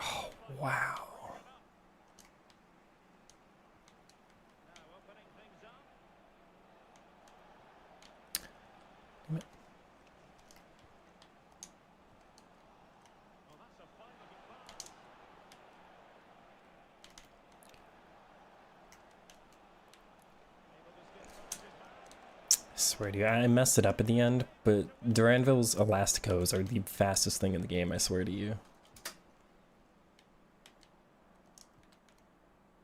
Oh, wow. Now opening things up. Damn it. Oh, that's a fine looking pass. Able to skip past his man. I swear to you, I messed it up at the end, but Duranville's Elasticos are the fastest thing in the game, I swear to you.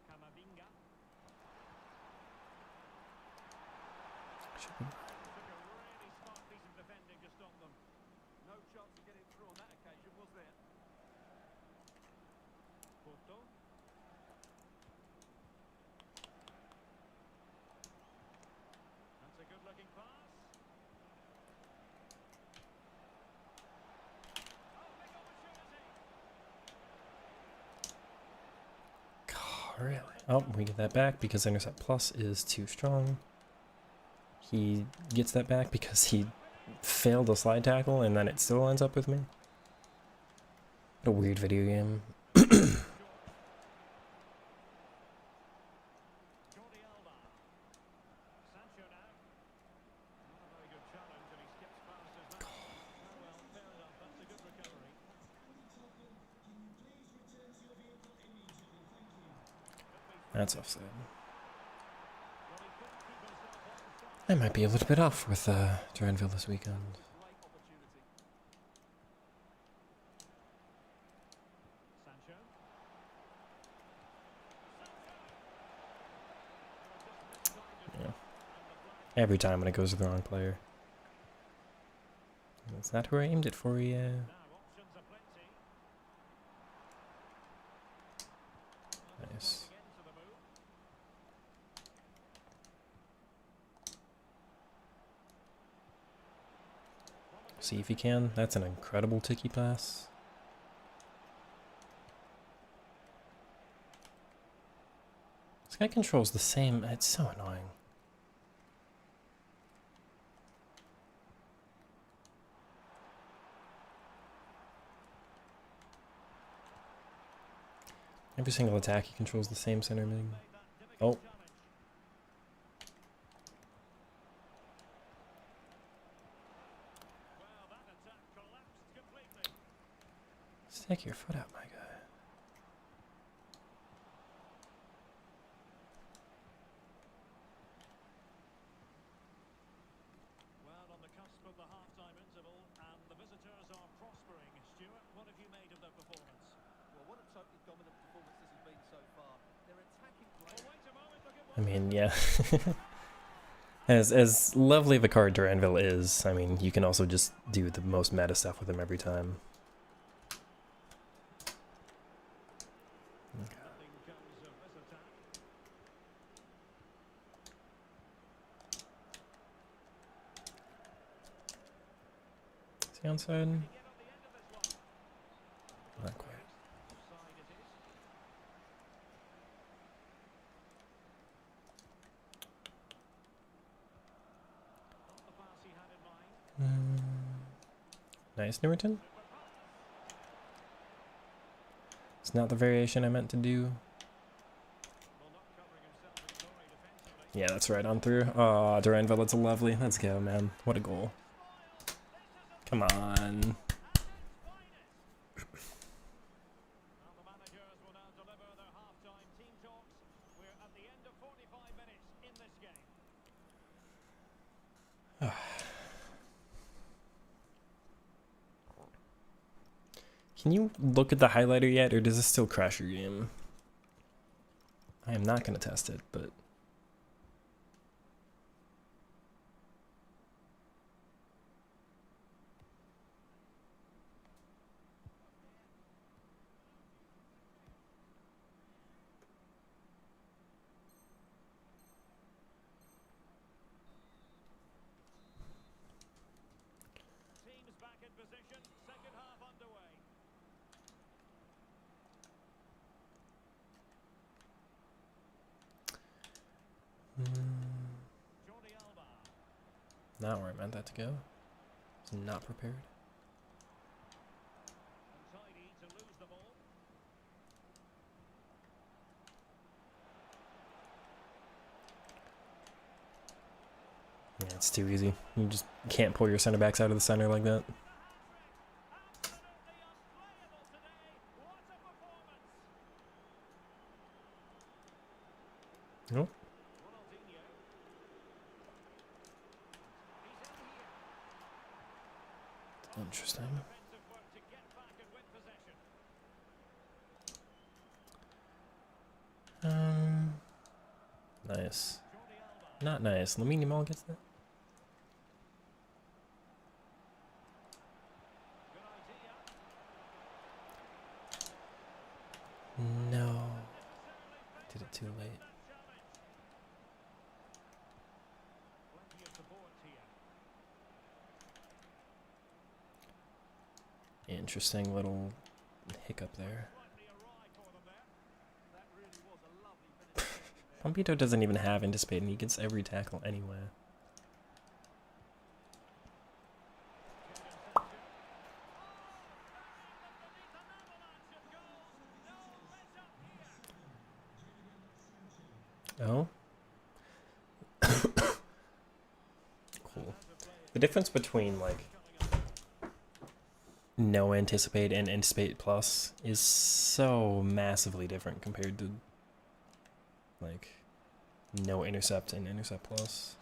Camavinga. Should be- Took a really smart piece of defending to stop them. No chance of getting through on that occasion, was there? Porto. That's a good looking pass. Oh, big opportunity. God, really? Oh, we get that back because Intercept Plus is too strong. He gets that back because he failed a slide tackle and then it still ends up with me. What a weird video game. Jordi Alba. Sancho now. Not a very good challenge, and he skips past his man. Oh well, fair enough. That's a good recovery. That's offside. Well, he couldn't keep himself onside. I might be a little bit off with Duranville this weekend. Great opportunity. Sancho. Yeah. Every time when it goes to the wrong player. That's not who I aimed it for, yeah. Now options are plenty. Nice. Again to the move. See if you can. That's an incredible ticky pass. This guy controls the same. It's so annoying. Every single attack he controls the same center mid. Oh. Well, that attack collapsed completely. Stick your foot out, my guy. Well, on the cusp of the half-time interval, and the visitors are prospering. Stuart, what have you made of their performance? Well, what a totally dominant performance this has been so far. Their attacking play. Oh, wait a moment, look at I mean, yeah. As lovely of a card Duranville is, I mean, you can also just do the most meta stuff with him every time. nothing comes of this attack. Is he onside? Get on the end of this one. Not quite. Offside it is. Not the pass he had in mind. Nice, Newton. It's not the variation I meant to do. Well, not covering himself in glory defensively. Yeah, that's right on through. Oh, Duranville, it's lovely. Let's go, man. What a goal. Come on. Now the managers will now deliver their half-time team talks. We're at the end of 45 minutes in this Can you look at the highlighter yet, or does this still crash your game? I am not going to test it, but... Teams back in position. Second half underway. Jordi Alba. Not where I meant that to go. Was not prepared. Untidy to lose the ball. Yeah, it's too easy. You just can't pull your center backs out of the center like that. Absolutely unplayable today. What a performance. Nope. Ronaldinho. He's in here. Interesting. Defensive work to get back and win possession. Nice. Jordi Alba. Not nice. Lamine Yamal gets that. Good idea. No. Did it too late. Plenty of support here. Interesting little hiccup there. Slightly awry for them there. That really was a lovely finish there. Pompito doesn't even have anticipate, and he gets every tackle anyway. Oh. Cool. The difference between like no anticipate and anticipate plus is so massively different compared to like no intercept and intercept plus.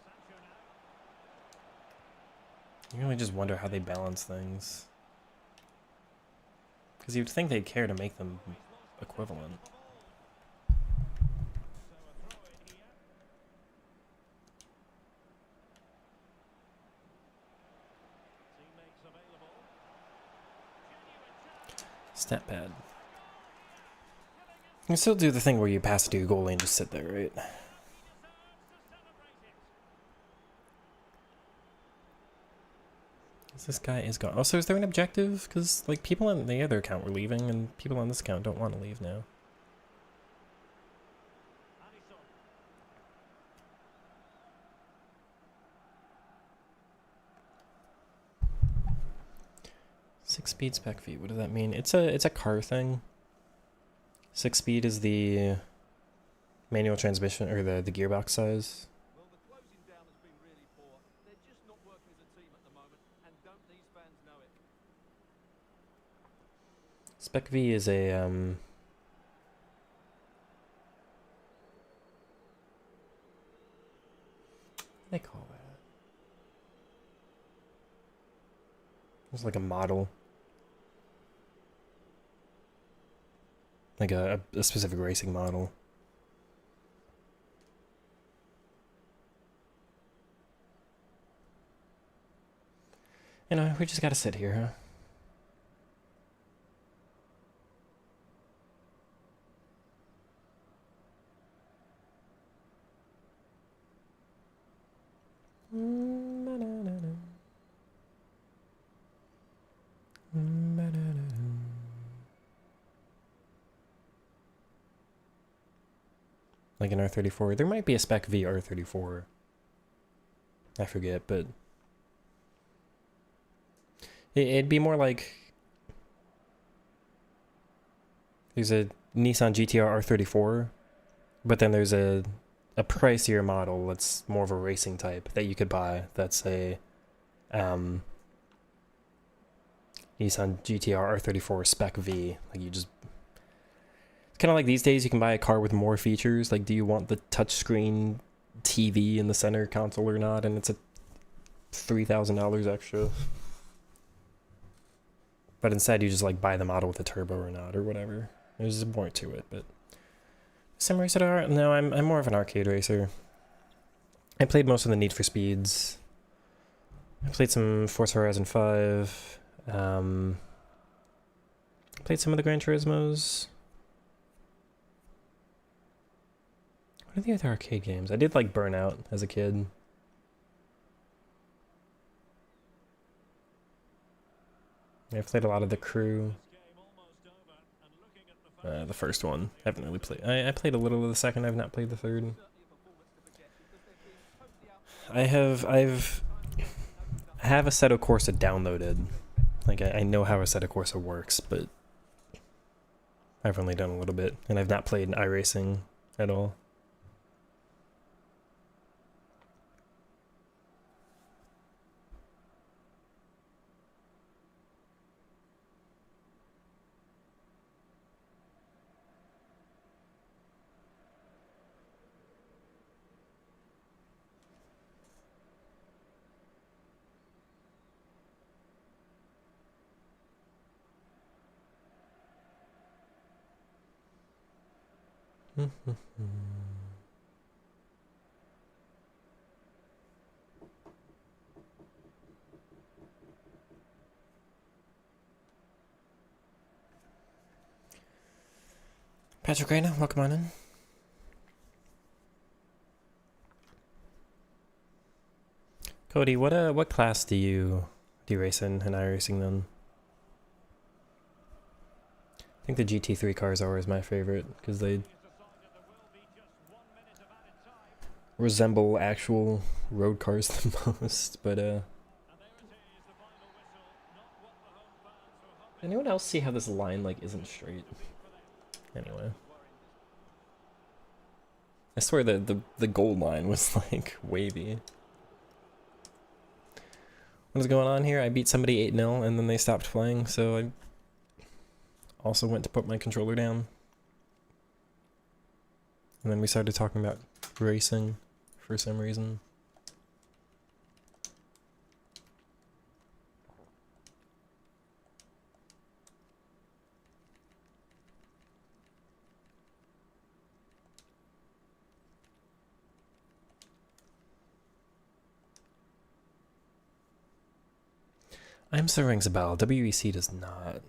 You really just wonder how they balance things. Because you'd think they'd care to make them equivalent. Stat pad. You can still do the thing where you pass it to your goalie and just sit there, right? This guy is gone. Also, is there an objective? Because, like, people on the other account were leaving, and people on this account don't want to leave now. Six speed spec V. What does that mean? It's a car thing. 6-speed is the manual transmission or the gearbox size. Well, the closing down has been really poor. They're just not working as a team at the moment, and don't these fans know it? Spec V is a what do they call that? It's like a model. Like a specific racing model. You know, we just gotta sit here, huh? Like an R34. There might be a spec V R34. I forget, but it'd be more like there's a Nissan GTR R34, but then there's a pricier model that's more of a racing type that you could buy. That's a Nissan GTR R34 spec V. Like you just, it's kind of like these days you can buy a car with more features. Like, do you want the touchscreen TV in the center console or not? And it's a $3,000 extra. But instead you just like buy the model with a turbo or not or whatever. There's more to it, but sim racer? No, I'm more of an arcade racer. I played most of the Need for Speeds. I played some Forza Horizon 5. Played some of the Gran Turismos. What are the other arcade games? I did like Burnout as a kid. I played a lot of The Crew. The first one. I haven't really played. I played a little of the second. I've not played the third. I have Assetto Corsa downloaded. Like I know how Assetto Corsa works, but I've only done a little bit, and I've not played iRacing at all. Patrick Reina, welcome on in. Cody, what class do you race in iRacing then? I think the GT3 cars are always my favorite because they resemble actual road cars the most. But anyone else see how this line like isn't straight? Anyway, I swear the goal line was like wavy. What is going on here? I beat somebody 8-0 and then they stopped playing, so I also went to put my controller down. And then we started talking about racing for some reason. IMSA rings a bell. WEC does not.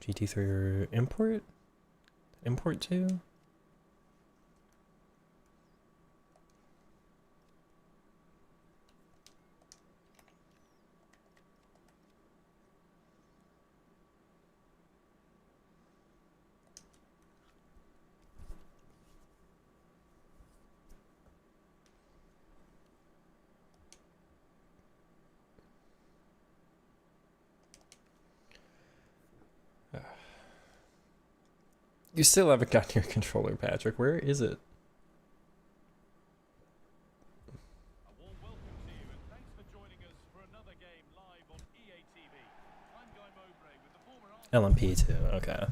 GT3 import? Import 2? You still haven't gotten your controller, Patrick. Where is it? A warm welcome to you and thanks for joining us for another game live on EA TV. I'm Guy Mowbray with the former LMP2, okay.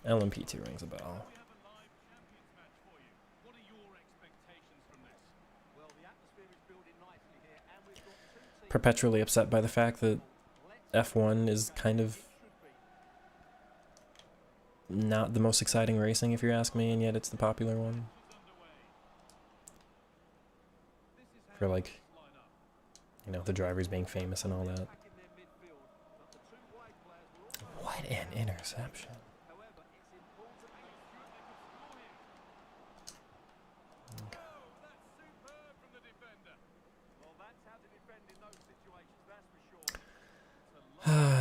LMP2 rings a bell. We have a live Champions match for you. What are your expectations from this? Well, the atmosphere is building nicely here, and we've got two teams. Perpetually upset by the fact that F1 is kind of not the most exciting racing, if you ask me, and yet it's the popular one. For like, you know, the drivers being famous and all that. What an interception.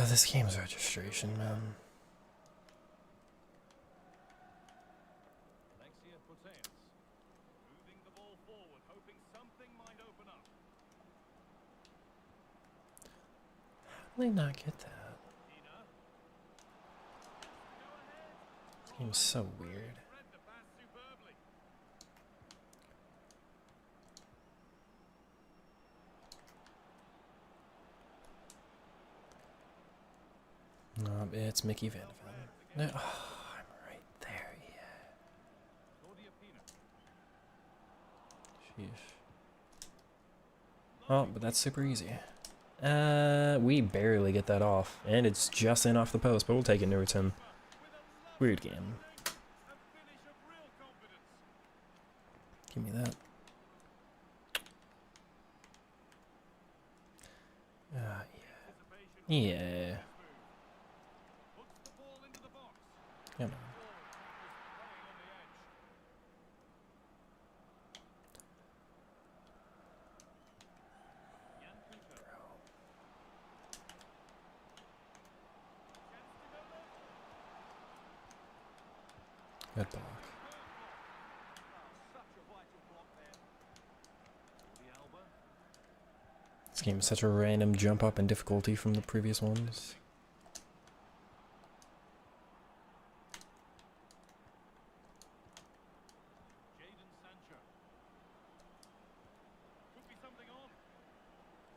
This game's registration, man. Moving the ball forward, hoping something might open up. How did I not get that? This game's so weird. Read the pass superbly. No, it's Mickey Van Ven. No, oh, I'm right there, yeah. Sheesh. Oh, but that's super easy. We barely get that off, and it's just in off the post, but we'll take it, Newerton. Weird game. Give me that. Yeah. Come on. Good block. This game is such a random jump up in difficulty from the previous ones.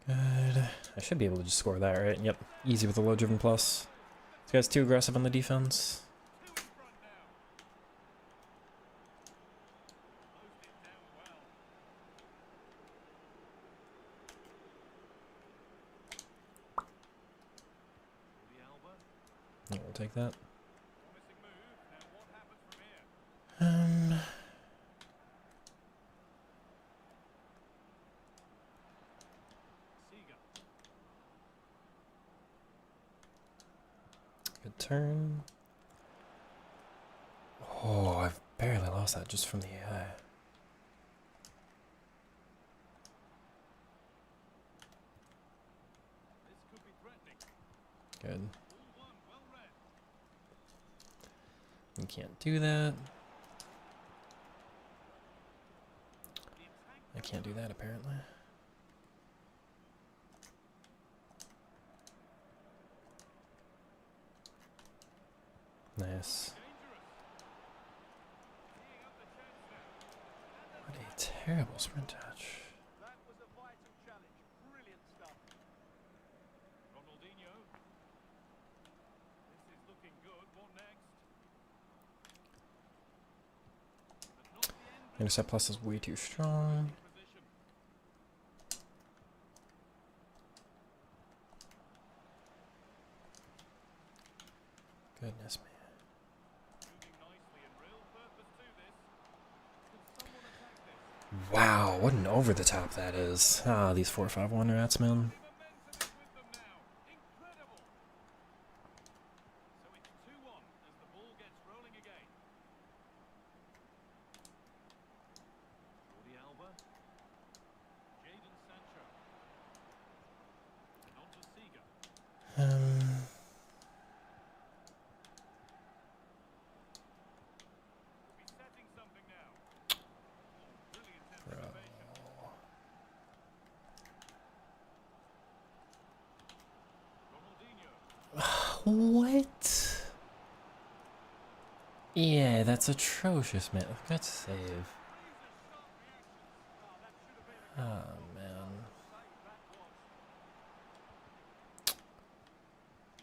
Good. I should be able to just score that, right? Yep. Easy with the low driven plus. This guy's too aggressive on the defense. Yeah, we'll take that. Good turn. Oh, I've barely lost that just from the AI. Good. You can't do that. I can't do that apparently. Nice. What a terrible sprint touch. That was a vital challenge. Brilliant stuff. Ronaldinho. This is looking good. What next? But not the end. Intercept plus is way too strong. Position. Goodness me. Moving nicely and real purpose to this. Can someone attack this? Wow, what an over the top that is. Ah, these 4-5-1 rats, man. Momentum is with them now. Incredible. So it's 2-1 as the ball gets rolling again. Jordi Alba. Jadon Sancho. And on to Seager. Could be setting something now. Brilliant anticipation. Ronaldinho. What? Yeah, that's atrocious, man. Good save. Oh, man.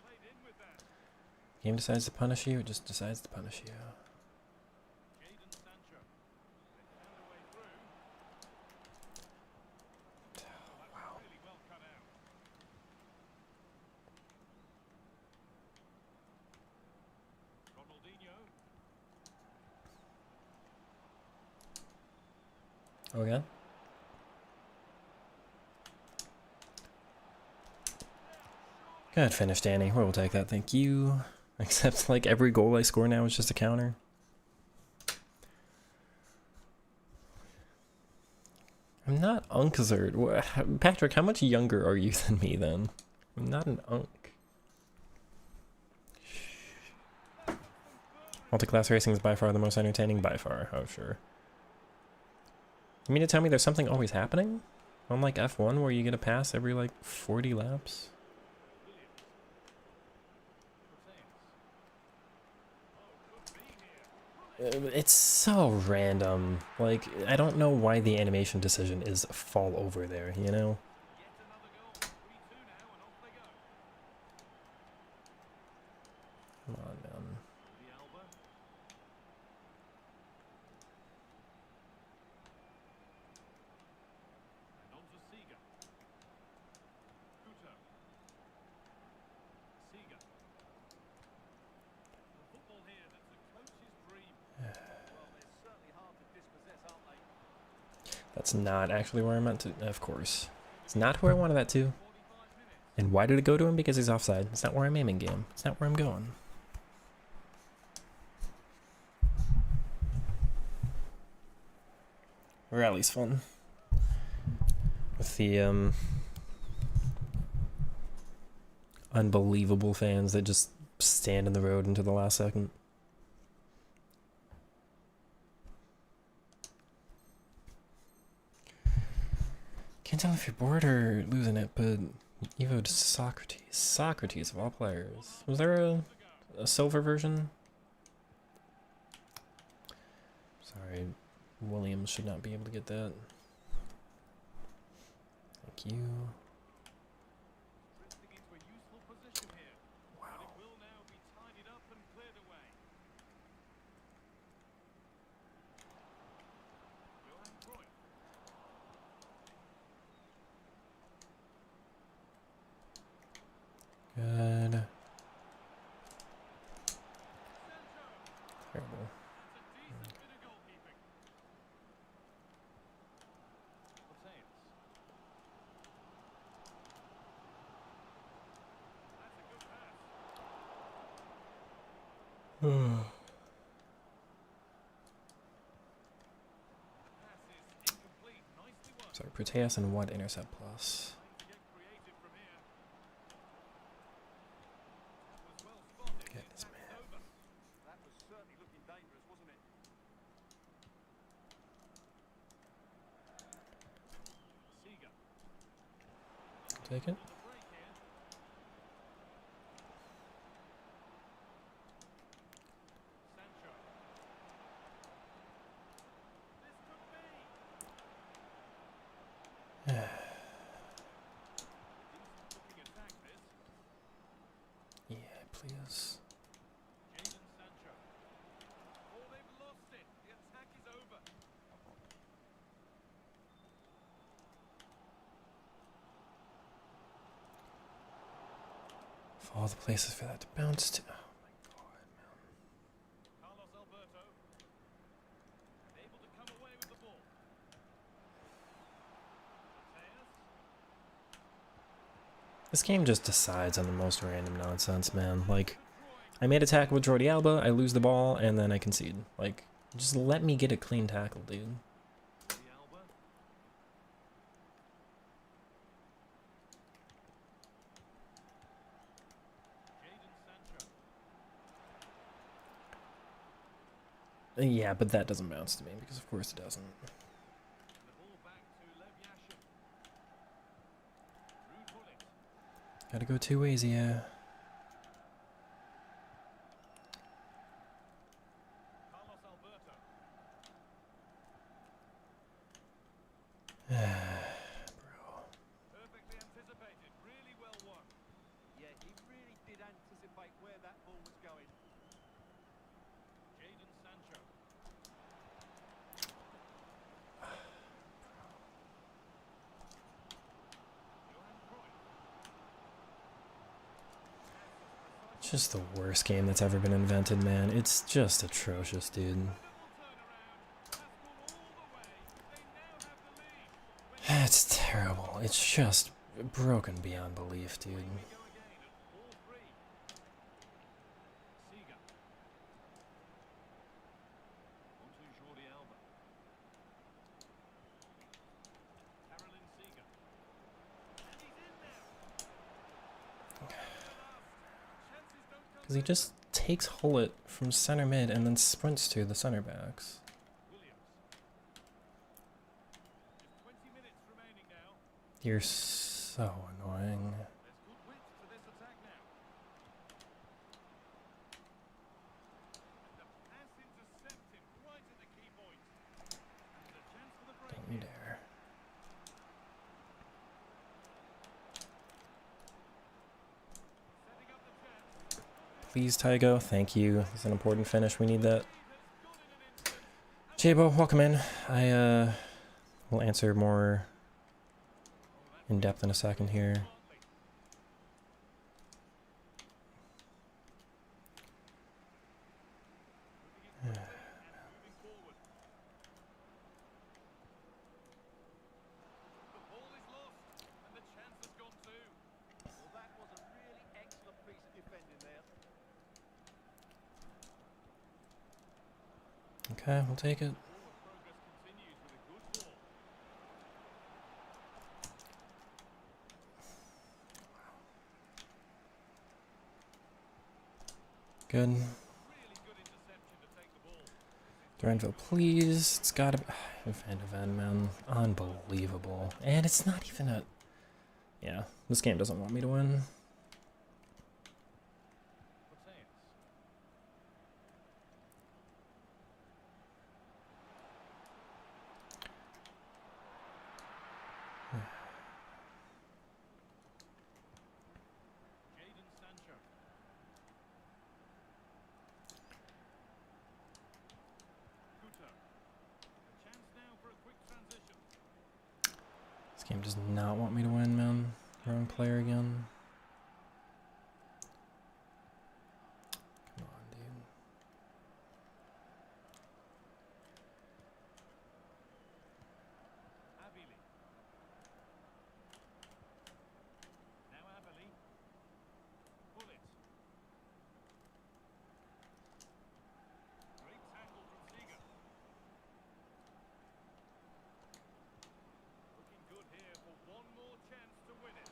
Played in with that. Game decides to punish you, it just decides to punish you. Jadon Sancho. They found a way through. Wow. Really well cut out. Ronaldinho. Okay. Good finish, Danny. We'll take that, thank you. Except, like, every goal I score now is just a counter. I'm not Unkzerd. Patrick, how much younger are you than me, then? I'm not an Unk. Multi-class racing is by far the most entertaining, by far. Oh, sure. You mean to tell me there's something always happening? Unlike F1, where you get a pass every, like, 40 laps? It's so random. Like, I don't know why the animation decision is fall over there, you know? Yet another goal. 3-2 now and off they go. Come on, man. Jordi Alba. And on to Seager. That's not actually where I meant to. Of course. It's not where I wanted that to. And why did it go to him? Because he's offside. It's not where I'm aiming, game. It's not where I'm going. Rally's fun. With the unbelievable fans that just stand in the road until the last second. Can't tell if you're bored or losing it, but Evo to Socrates. Socrates of all players. Was there a silver version? Sorry, Williams should not be able to get that. Thank you. Drifting into a useful position here. Wow. But it will now be tidied up and cleared away. Johan Cruyff. Good. Sancho. Terrible. That's a decent bit of goalkeeping. Mateus. That's a good pass. Pass is incomplete. Nicely won. Sorry, Proteus and what intercept plus? Trying to get creative from here. Was well spotted. Goodness, Attack is man. over. That was certainly looking dangerous, wasn't it? Seager. Take it. On the break here. Sancho. This could be. Decent looking attack this. Yeah, please. Jadon Sancho. Oh, they've lost it. The attack is over. Of all the places for that to bounce to. Oh my god, man. Carlos Alberto. Able to come away with the ball. Mateus. This game just decides on the most random nonsense, man. Like, I made a tackle with Jordi Alba, I lose the ball, and then I concede. Like, just let me get a clean tackle, dude. The Alba. Jadon Sancho. Yeah, but that doesn't bounce to me, because of course it doesn't. And the ball back to Lev Yashin. Rude Gullit. Gotta go two ways, yeah. Carlos Alberto. Perfectly anticipated. Really well won. Yeah, he really did anticipate where that ball was going. Jadon Sancho. Johan Cruyff. It's just the worst game that's ever been invented, man. It's just atrocious, dude. Double turnaround. Pass ball all the way. They now have the lead. It's terrible. It's just broken beyond belief, dude. We go again at all three. Seager. Onto Jordi Alba. Carolyn Seager. And he's in there. Chances don't come. Because he just takes Hullet from center mid and then sprints to the center backs. Williams. Just 20 minutes remaining now. You're so annoying. There's good width to this attack now. And the pass intercepted right at the key point. And a chance for the break. Don't you dare. Setting up the chance. Please, Tygo. Thank you. It's an important finish. We need that. Lead has gone in an instant. Jabo, welcome in. I will answer more in depth in a second here. Okay, we'll take it. Progress continues with a good ball. Good. Really good interception to take the ball. Duranville, please. It's gotta be. Van de Ven, man. Unbelievable. And it's not even a. Yeah, this game doesn't want me to win. Mateus. Jadon Sancho. Couto. A chance now for a quick transition. This game does not want me to win, man. Wrong player again. Come on, dude. Avili. Now Avili. Bullet. Great tackle from Seager. Looking good here for one more chance to win it.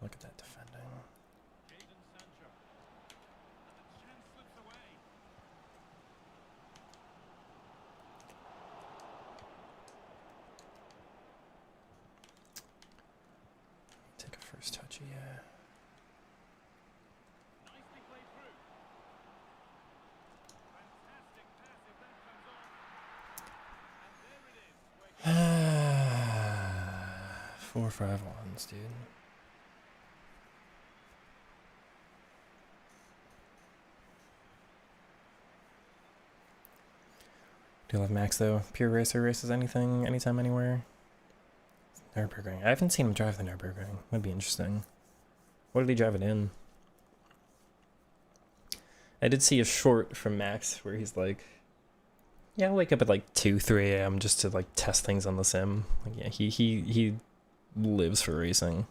Look at that defending. Jadon Sancho. And the chance slips away. Take a first touch, yeah. Nicely played through. Fantastic pass if that comes off. And there it is. Where 4-5-1s, dude. Do you love Max though? Pure Racer races anything, anytime, anywhere? Nürburgring. I haven't seen him drive the Nürburgring. That'd be interesting. What did he drive it in? I did see a short from Max where he's like, yeah, I'll wake up at like 2, 3 a.m. just to like test things on the sim. Like, yeah, he lives for racing.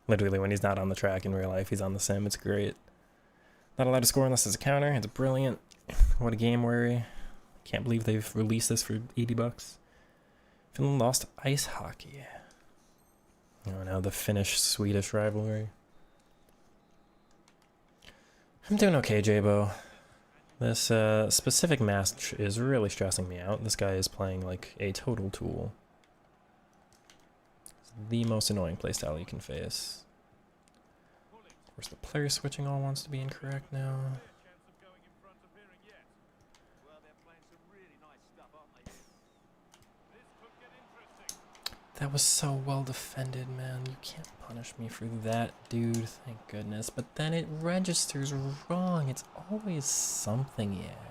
Literally, when he's not on the track in real life, he's on the sim. It's great. Not allowed to score unless it's a counter. It's brilliant. What a game worry. Can't believe they've released this for $80. Finland lost ice hockey. Oh no, the Finnish-Swedish rivalry. I'm doing okay, J-Bo. This specific match is really stressing me out. This guy is playing like a total tool. It's the most annoying playstyle you can face. Of course, the player switching all wants to be incorrect now. chance of going in front appearing yet. Well, they're playing some really nice stuff, aren't they? This could get interesting. That was so well defended, man. You can't punish me for that, dude. Thank goodness. But then it registers wrong. It's always something, yeah.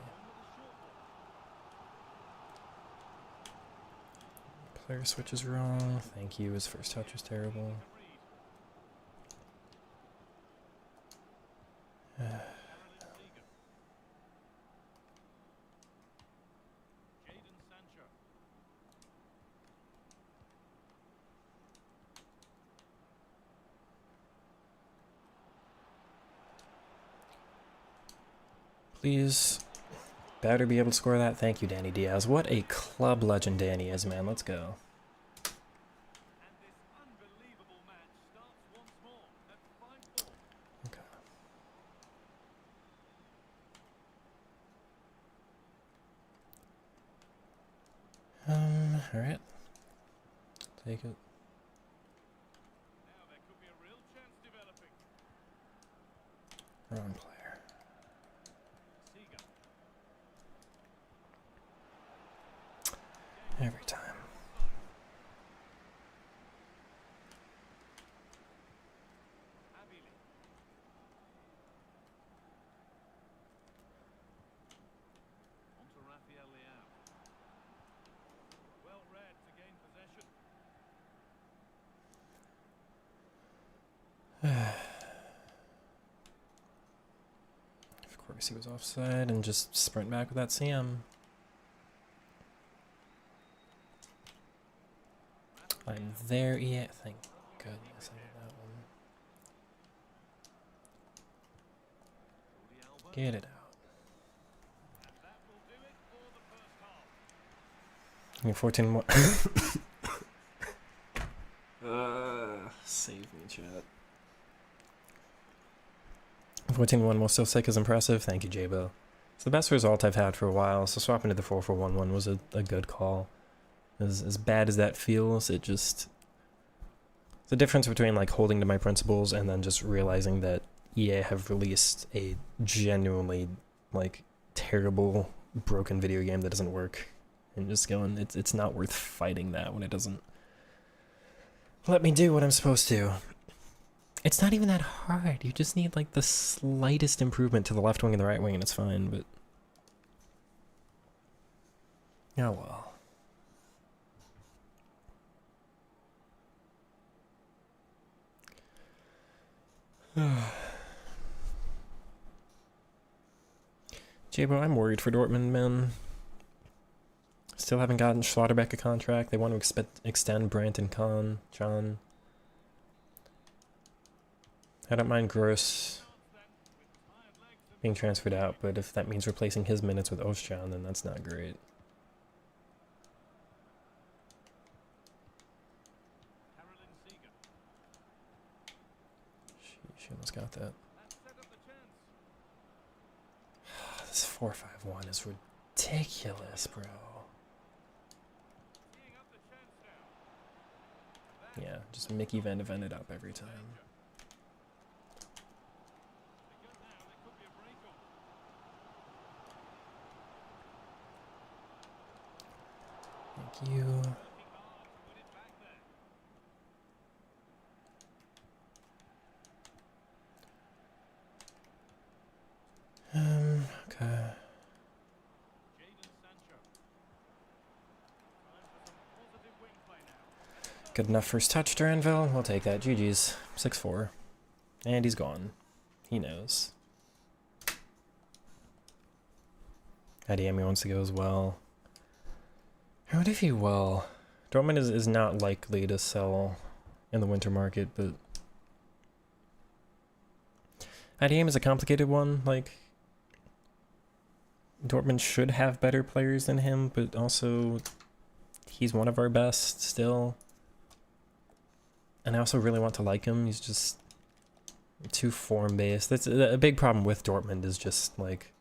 Player switch is wrong. Thank you. His first touch was terrible. Jadon Sancho. Please. Better be able to score that. Thank you, Danny Diaz. What a club legend Danny is, man. Let's go. And this unbelievable match starts once more at 5-4. Okay. Alright. Take it. Now there could be a real chance developing. Wrong player. Seager. Every time. Avili. On to Rafael Leao. Well read to gain possession. Of course he was offside and just sprint back with that CM. I'm there yet. Thank goodness I did that one. Get it out. And that will do it for the first half. I mean, 14 more. Save me, chat. 14-1 will still stick as impressive. Thank you, J-Bo. It's the best result I've had for a while, so swapping to the 4-4-1-1 was a good call. As bad as that feels, it just... The difference between like holding to my principles and then just realizing that EA have released a genuinely like terrible, broken video game that doesn't work. And just going, it's not worth fighting that when it doesn't let me do what I'm supposed to. It's not even that hard. You just need like the slightest improvement to the left wing and the right wing and it's fine, but... Oh well. J-Bo, I'm worried for Dortmund, man. Still haven't gotten Schlotterbeck a contract. They want to extend Brandt and John. I don't mind Gross being transferred out, but if that means replacing his minutes with Özcan, then that's not great. She almost got that. This 4-5-1 is ridiculous, bro. Yeah, just Mickey Van de Ven it up every time. Thank you. Okay. Good enough first touch, Duranville. We'll take that. GG's. 6-4. And he's gone. He knows. Adeyemi wants to go as well. What if he will? Dortmund is not likely to sell in the winter market, but... Adeyemi is a complicated one. Like, Dortmund should have better players than him, but also he's one of our best still. And I also really want to like him. He's just too form-based. That's a big problem with Dortmund is just like...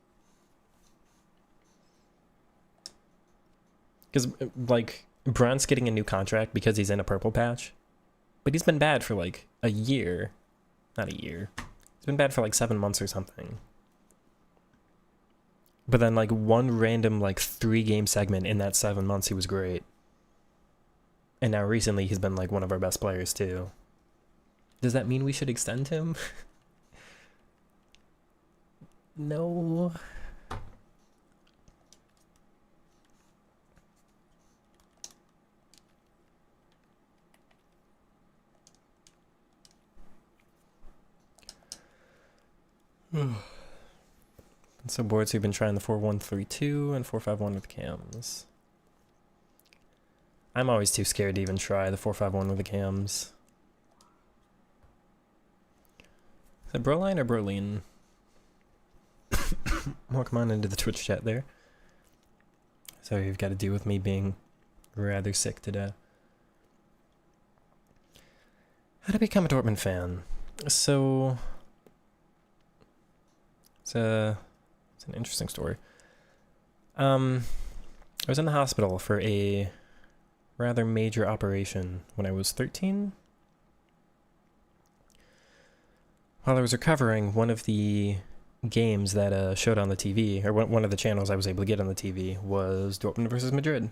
Because, like, Brandt's getting a new contract because he's in a purple patch. But he's been bad for, like, a year. Not a year. He's been bad for, like, 7 months or something. But then, like, one random, like, 3-game segment in that 7 months, he was great. And now recently, he's been, like, one of our best players, too. Does that mean we should extend him? No... I'm so bored, so we've been trying the 4-1-3-2 and 4-5-1 with cams. I'm always too scared to even try the 4-5-1 with the cams. Is that Broline or Broline? Welcome on into the Twitch chat there. So you've got to deal with me being rather sick today. How to become a Dortmund fan? So... It's an interesting story. I was in the hospital for a rather major operation when I was 13. While I was recovering, one of the games that showed on the TV, or one of the channels I was able to get on the TV, was Dortmund versus Madrid.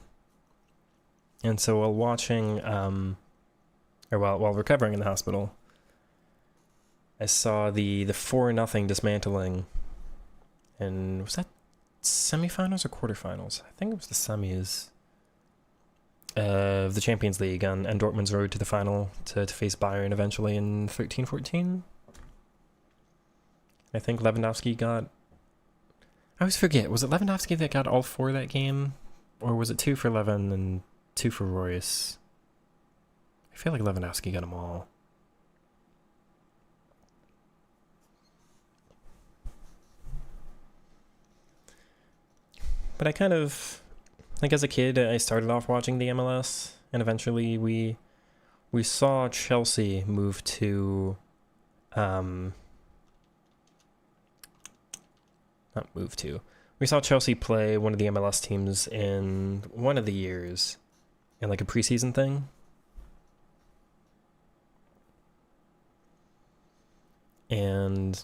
And so while watching, while recovering in the hospital, I saw the 4-0 dismantling. And was that semifinals or quarterfinals? I think it was the semis of the Champions League and Dortmund's road to the final to face Bayern eventually in 13-14. I think Lewandowski got... I always forget, was it Lewandowski that got all 4 that game? Or was it 2 for Levin and 2 for Royce? I feel like Lewandowski got them all. but I kind of, like as a kid, I started off watching the MLS, and eventually we saw Chelsea move to, not move to. We saw Chelsea play one of the MLS teams in one of the years in like a preseason thing. And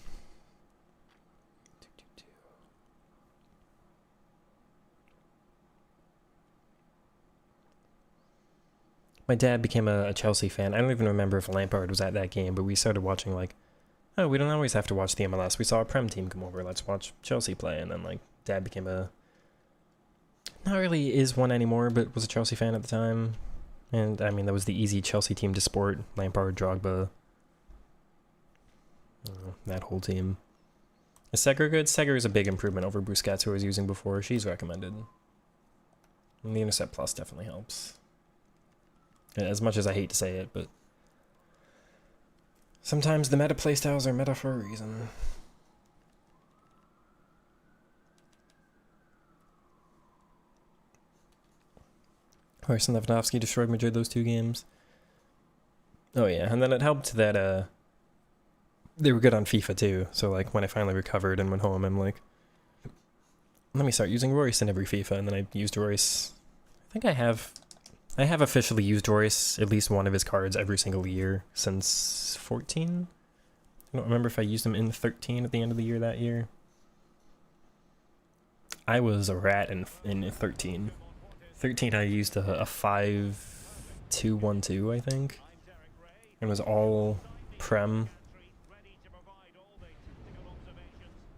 my dad became a Chelsea fan. I don't even remember if Lampard was at that game, but we started watching like, oh, we don't always have to watch the MLS. We saw a Prem team come over. Let's watch Chelsea play. And then like dad became a, not really is one anymore, but was a Chelsea fan at the time. And I mean, that was the easy Chelsea team to support. Lampard, Drogba, that whole team. Is Seger good? Seger is a big improvement over Busquets, who I was using before. She's recommended. And the Intercept Plus definitely helps. As much as I hate to say it, but sometimes the meta playstyles are meta for a reason. Carson Lewandowski destroyed Madrid those 2 games. Oh yeah, and then it helped that they were good on FIFA too. So like when I finally recovered and went home, I'm like, let me start using Royce in every FIFA, and then I used Royce. I think I have officially used Royce, at least one of his cards, every single year since 14. I don't remember if I used him in 13 at the end of the year that year. I was a rat in 13. 13 I used a 5-2-1-2, I think. It was all Prem.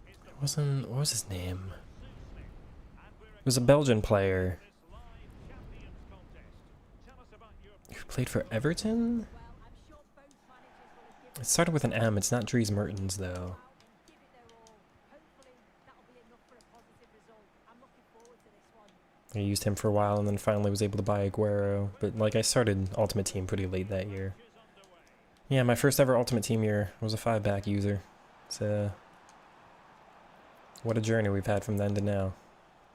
It wasn't, what was his name? It was a Belgian player who played for Everton? It started with an M. It's not Dries Mertens, though. I used him for a while and then finally was able to buy Aguero. But, like, I started Ultimate Team pretty late that year. Yeah, my first ever Ultimate Team year was a 5-back user. It's, what a journey we've had from then to now.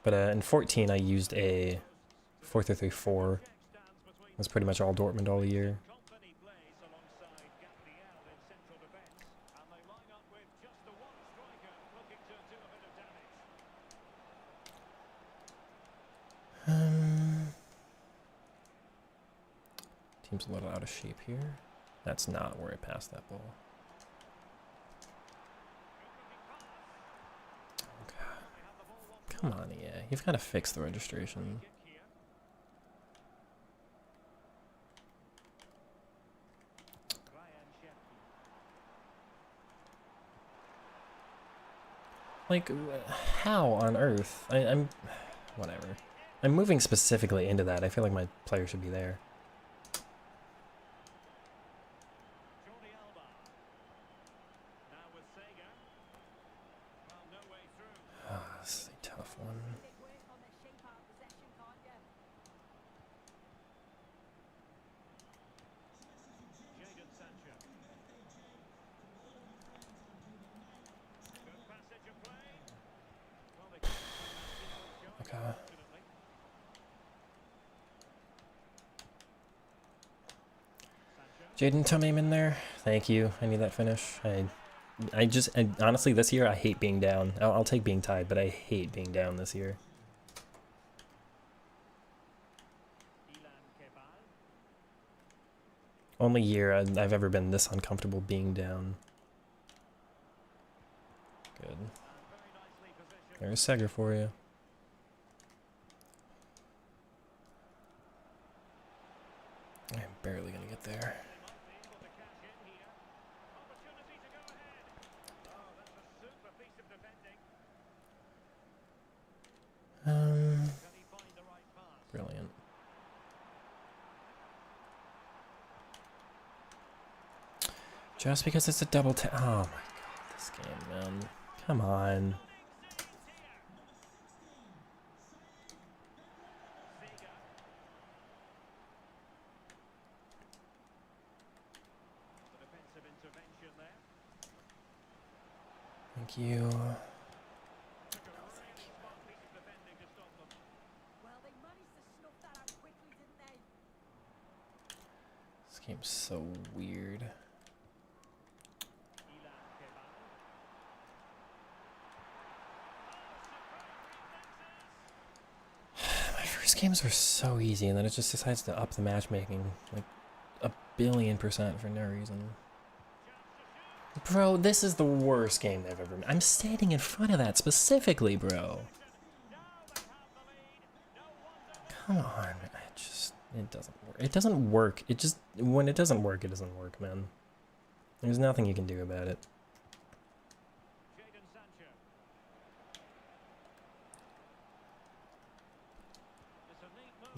But in 14, I used a 4-3-3-4. That's pretty much all Dortmund all year. Team's a little out of shape here. That's not where I passed that ball. Okay. Come on, EA. You've got to fix the registration. Like, how on earth? I'm... Whatever. I'm moving specifically into that. I feel like my player should be there. This is a tough one. Okay. Jaden Tummy in there. Thank you. I need that finish. I honestly, this year, I hate being down. I'll take being tied, but I hate being down this year. Only year I've ever been this uncomfortable being down. Good. There's Seger for you. I'm barely gonna get there. Brilliant. Just because it's a double tap. Oh my god, this game, man. Come on. Thank you. game's so weird. My first games were so easy, and then it just decides to up the matchmaking like 1,000,000,000% for no reason. Bro, this is the worst game they've ever made. I'm standing in front of that specifically, bro. Come on, it doesn't work. It doesn't work. When it doesn't work, it doesn't work, man. There's nothing you can do about it.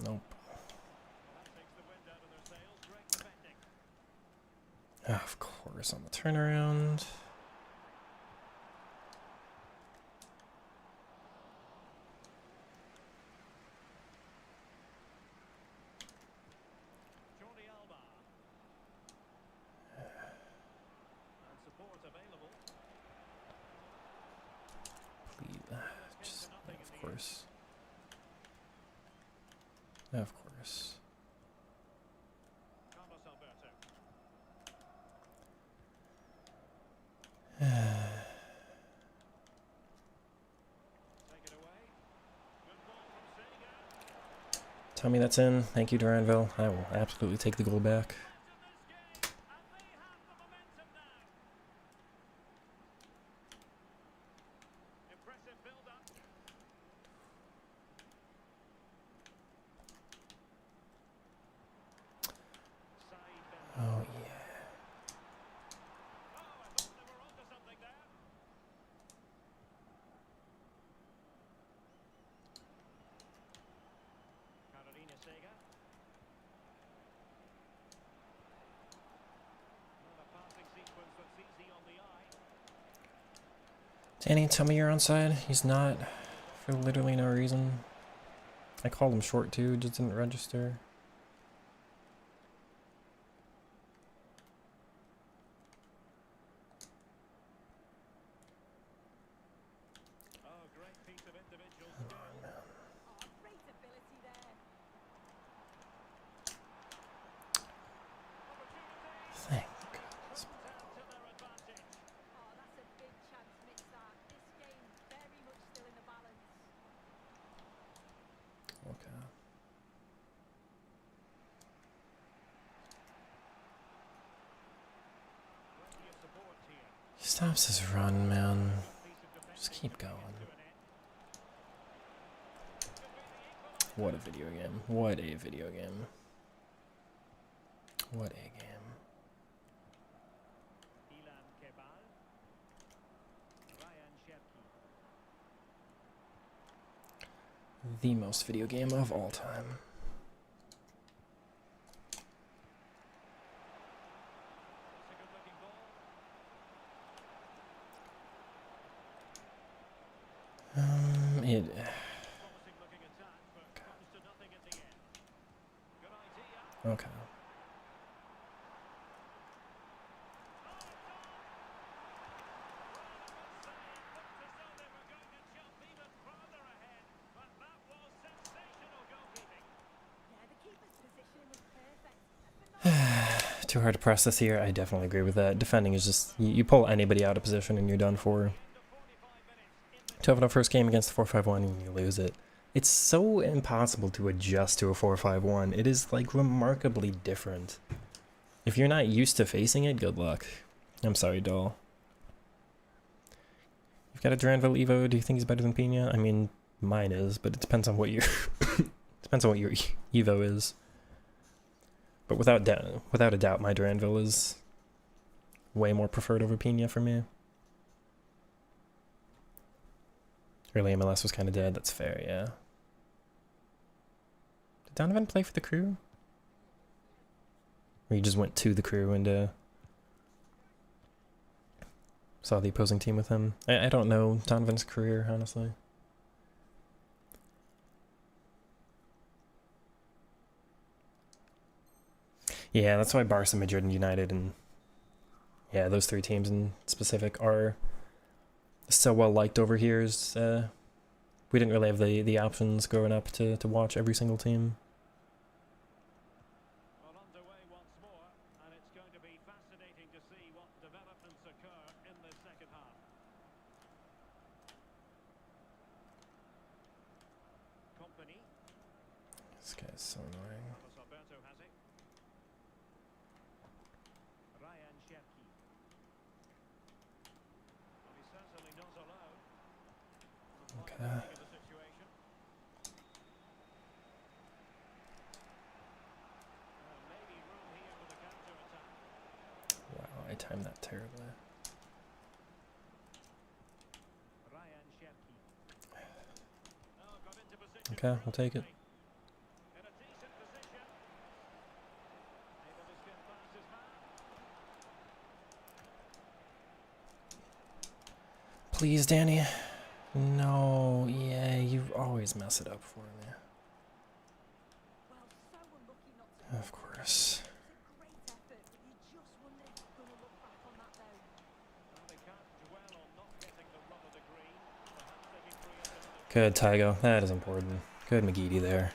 Nope. Of course, on the turnaround. Please, of course. Of course. Tell me that's in. Thank you, Duranville. I will absolutely take the goal back. Oh, yeah. Danny, tell me you're onside. He's not, for literally no reason. I called him short too, just didn't register. Thank goodness. Okay. He stops his run, man. Just keep going. What a video game. What a video game. What a game. The most video game of all time. It. Okay. Too hard to press this year. I definitely agree with that. Defending is just, you pull anybody out of position and you're done for. To have a first game against the 4-5-1 and you lose it. It's so impossible to adjust to a 4-5-1. It is like remarkably different. If you're not used to facing it, good luck. I'm sorry, doll. You've got a Duranville Evo. Do you think he's better than Pina? I mean, mine is, but it depends on what your depends on what your Evo is. But without a doubt, my Duranville is way more preferred over Pina for me. Early MLS was kind of dead. That's fair, yeah. Did Donovan play for the Crew? Or he just went to the Crew and saw the opposing team with him? I don't know Donovan's career, honestly. Yeah, that's why Barca, Madrid, and United, and yeah, those three teams in specific are so well liked over here. Is we didn't really have the options growing up to watch every single team. company. This guy's so annoying. Carlos Alberto has it. Ryan Cherki. Well, he certainly knows alone. Okay. The situation. Maybe room here for the counter attack. Wow, I timed that terribly. Ryan Cherki. Oh, got into position. Okay, we'll take it. In a decent position. Able to skip past his man. Please, Danny. No, yeah, you always mess it up for me. Well, so unlucky not to. Of course. It's a great effort, but you just wonder if he's going to look back on that though. Well, they can't dwell on not getting the run of the green. Perhaps they can free up another. Good, Tygo. That is important. Good McGeady there.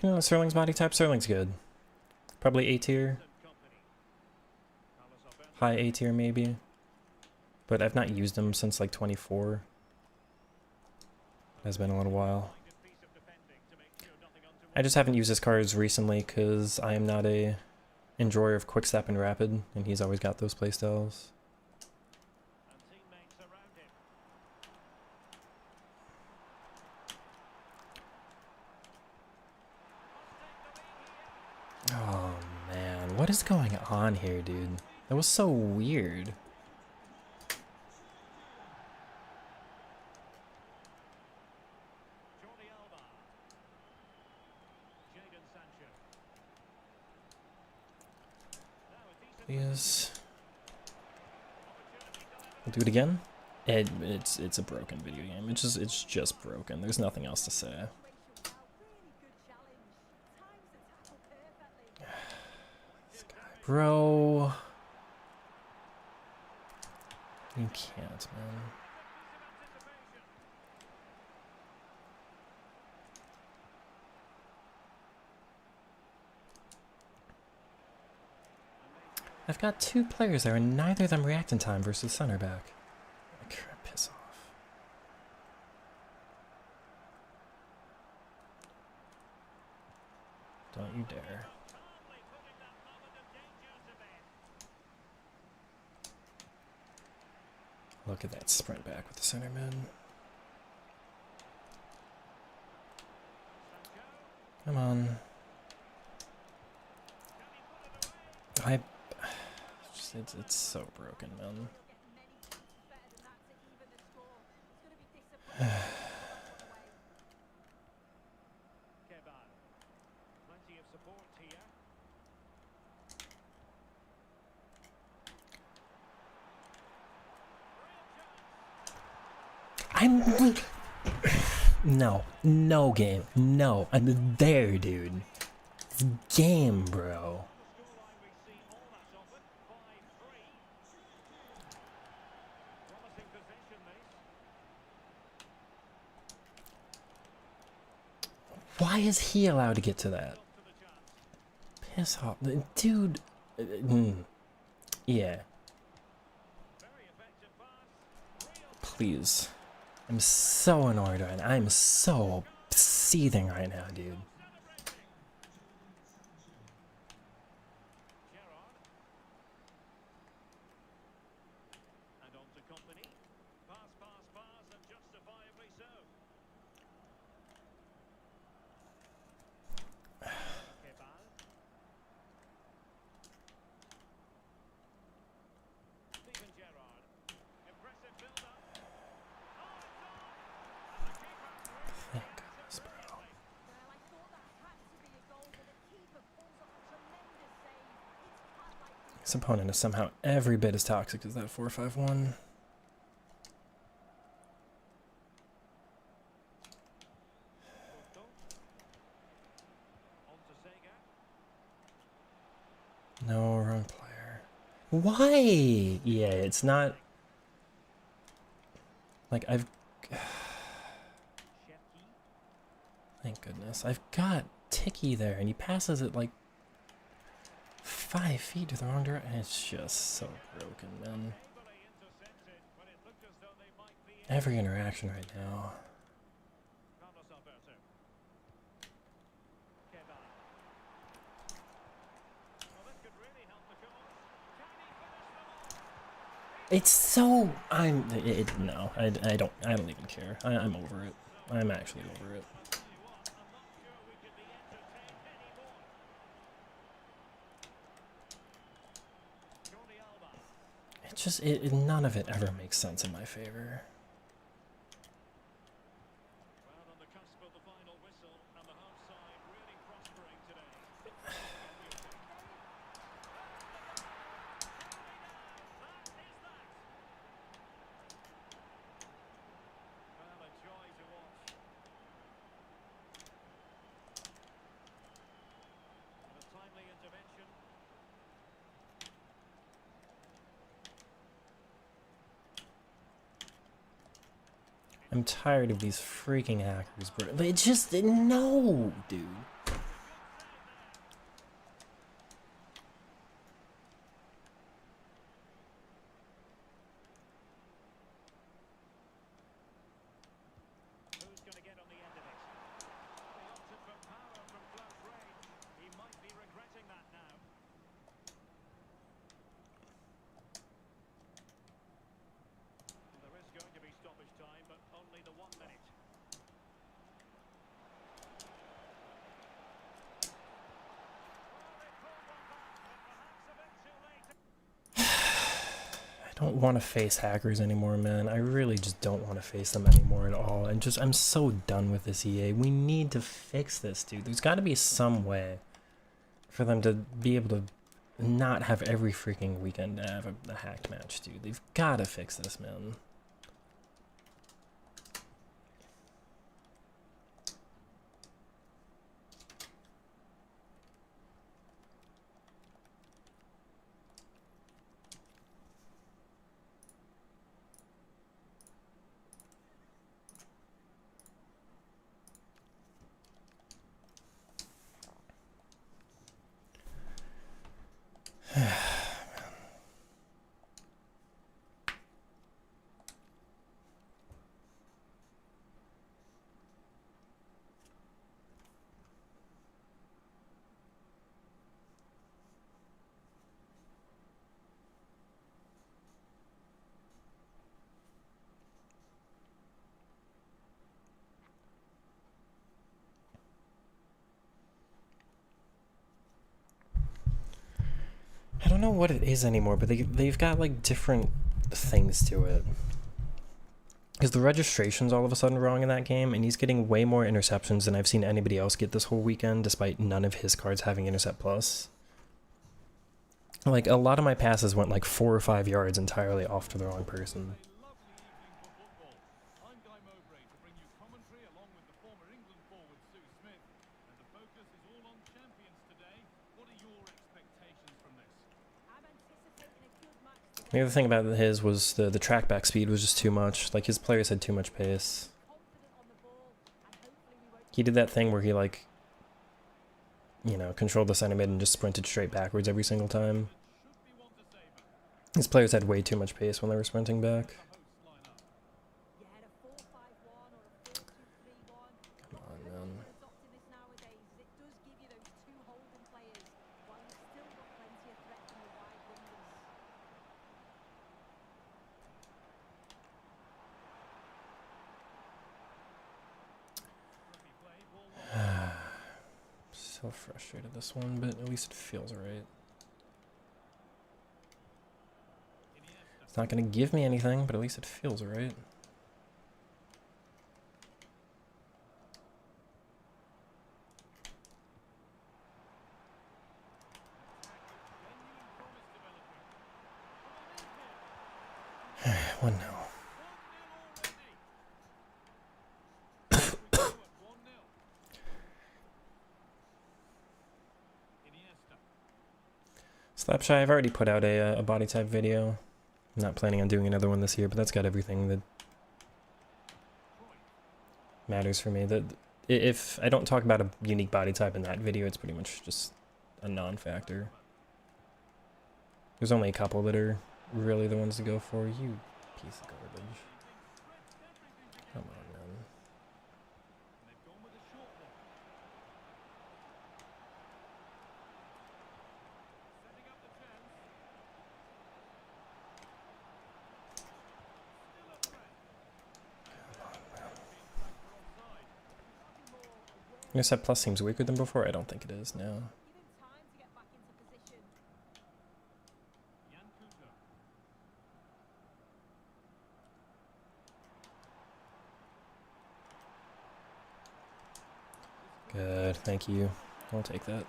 You know, Sterling's body type? Sterling's good. Probably A tier. Company. Carlos Alberto. High A tier, maybe. But I've not used him since like 24. Has been a little while. Piece of defending to make sure nothing untoward. I just haven't used his cards recently because I am not a enjoyer of quick step and rapid, and he's always got those playstyles. And teammates around him. Oh man, what is going on here, dude? That was so weird. Jordi Alba. Jadon Sancho. Now a decent Please. We'll do it again. It's a broken video game. It's just broken. There's nothing else to say. Situation well, really good challenge. Times the tackle perfectly. This guy, bro. You can't, man. I've got two players there, and neither of them react in time versus center back. Piss off. Don't you dare. Look at that sprint back with the center mid. Come on. It's so broken, man. Getting many chances better than that to even the score. It's going to be disappointing. Kebal. Plenty of support here. No game. No. I'm there, dude. It's game, bro. Scoreline we see all that's offered. 5-3. Promising possession this. Why is he allowed to get to that? To the chance. Piss off. Dude. Yeah. Very effective pass. Real Please. I'm so annoyed right now. I'm so seething right now, dude. celebrating. Gerrard. And on to company. Pass, and justifiably so. Kebal. Steven Gerrard. Impressive build-up. Thank goodness, bro. Well, I thought that had to be a goal, but the keeper pulls off a tremendous save. It's cut like this. This opponent is somehow every bit as toxic as that 4-5-1. On to Sega. No, wrong player. Why? Yeah, it's not. Like, Cherki. Thank goodness. I've got Tiki there, and he passes it like 5 feet to the wrong direction. It's just so broken, man. Ably intercepted, but it looked as though they might be in. Every interaction right now. It's so no, I don't even care. I'm over it. I'm actually over it. I'll tell you what, I'm not sure we could be entertained anymore. Jordi Alba. It just none of it ever makes sense in my favor. Well, on the cusp of the final whistle, and the home side really prospering today. Well, a joy to watch. And a timely intervention. I'm tired of these freaking hackers, bro. It just no, dude. Who's going to get on the end of it? Well, he opted for power from close range. He might be regretting that now. There is going to be stoppage time, but only the 1 minute. I don't want to face hackers anymore, man. I really just don't want to face them anymore at all. I'm so done with this EA. We need to fix this, dude. There's got to be some way for them to be able to not have every freaking weekend have a hacked match, dude. They've got to fix this, man. I don't know what it is anymore, but they've got like different things to it. Because the registration's all of a sudden wrong in that game, and he's getting way more interceptions than I've seen anybody else get this whole weekend, despite none of his cards having Intercept Plus. Like, a lot of my passes went like 4 or 5 yards entirely off to the wrong person. A lovely evening for football. I'm Guy Mowbray to bring you commentary along with the former England forward Sue Smith. And the focus is all on champions today. What are your expectations from this? I'm anticipating a good match. The other thing about his was the track back speed was just too much. Like, his players had too much pace. Confident on the ball, and hopefully we won't. He did that thing where he, like, you know, controlled the center mid and just sprinted straight backwards every single time. Should be one to savour. His players had way too much pace when they were sprinting back. The hosts line up. You had a 4-5-1 or a 4-2-3-1. Come on, man. Adopting this nowadays, it does give you those two holding players, while you've still got plenty of threat from the wide wingers. Scruffy play, ball lost. So frustrated this one, but at least it feels right. Iniesta. It's not going to give me anything, but at least it feels right. Genuine promise developing. 1-0. 1-0 already. 1-0. Iniesta. Slapshy, I've already put out a body type video. I'm not planning on doing another one this year, but that's got everything that matters for me. That if I don't talk about a unique body type in that video, it's pretty much just a non-factor. There's only a couple that are really the ones to go for. You piece of garbage. Come on, man. And they've gone with a short one. Setting up the chance. Intercept plus seems weaker than before. I don't think it is now. Give him time to get back into position. Jan Kuto. Good, thank you. I'll take that.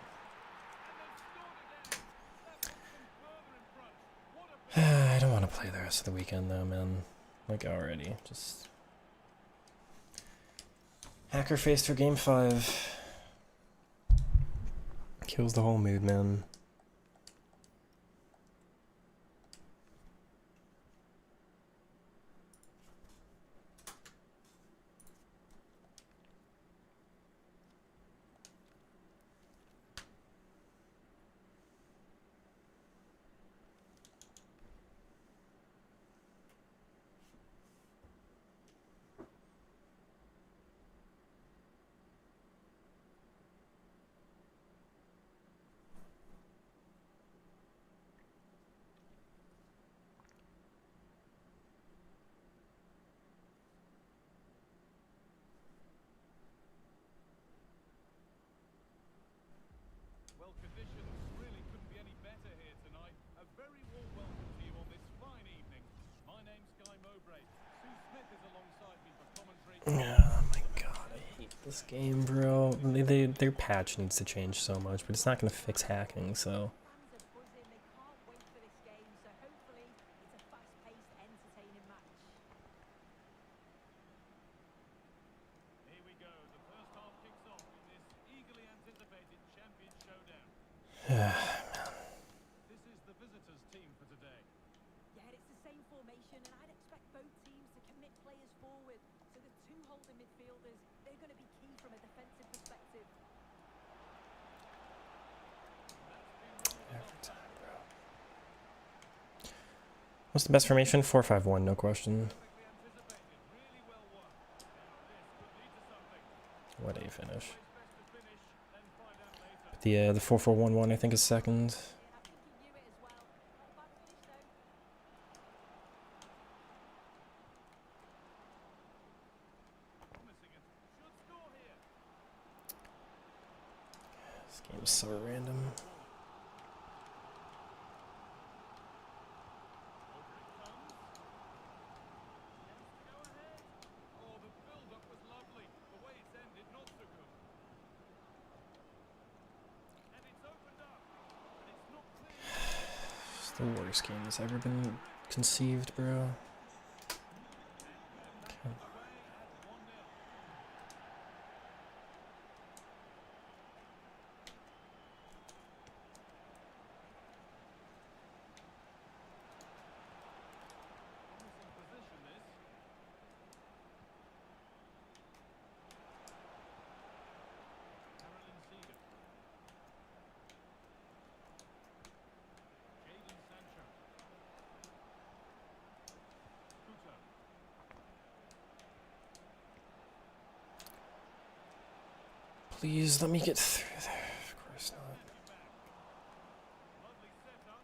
I don't want to play the rest of the weekend though, man. Like already, just hacker face for game 5. Kills the whole mood, man. Well, conditions really couldn't be any better here tonight. A very warm welcome to you on this fine evening. My name's Guy Mowbray. Sue Smith is alongside me for commentary. Oh my god, I hate this game, bro. Their patch needs to change so much, but it's not gonna fix hacking, so. Fans are buzzing. They can't wait for this game. So hopefully it's a fast-paced, entertaining match. Here we go. The first half kicks off in this eagerly anticipated champion showdown. This is the visitors' team for today. Yeah, it's the same formation, and I'd expect both teams to commit players forward. So the two holding midfielders, they're going to be key from a defensive perspective. Every time, bro. What's the best formation? 4-5-1, no question. Perfectly anticipated. Really well won. Now this could lead to something. What a finish. Always best to finish, then find out later. The 4-4-1-1 I think is second. Yeah, I think he knew it as well. Not a bad finish, though. Promising it. Should score here. This game is so random. Over it comes. Chance to go ahead. Oh, the build-up was lovely. The way it's ended, not so good. And it's opened up. And it's not clear. It's the worst game that's ever been conceived, bro. Okay. Away at 1-0. Promising position, this. Carolyn Seager. Jadon Sancho. Kuto. Please let me get through there. Of course not. Lovely setup.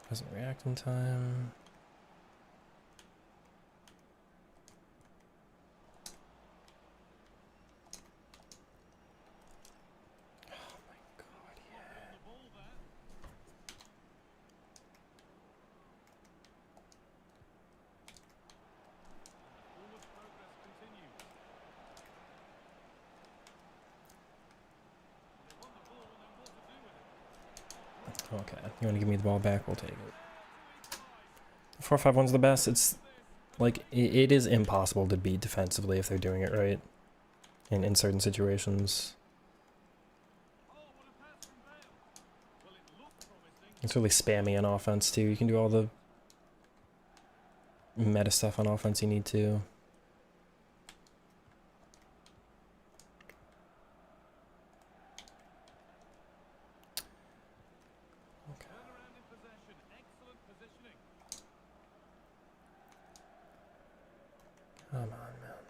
Doesn't react in time. Oh my god, yeah. The ball there. Forward progress continues. They won the ball, now what to do with it? Okay, you want to give me the ball back? We'll take it. 4-5-1's the best. It's like it is impossible to beat defensively if they're doing it right in certain situations. Oh, what a pass from Bale. Well, it looked promising. It's really spammy on offense too. You can do all the meta stuff on offense you need to. Turnaround in possession. Excellent positioning. Come on, man.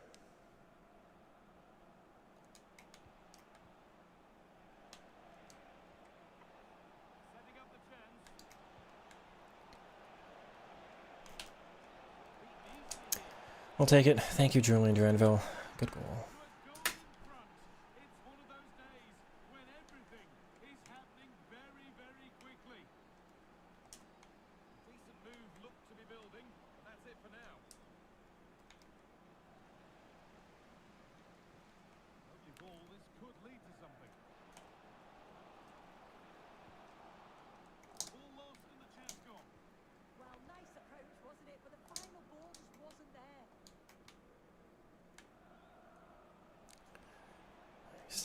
Setting up the chance. Beat easily here. I'll take it. Thank you, Julian Duranville. Good goal. To a goal in front.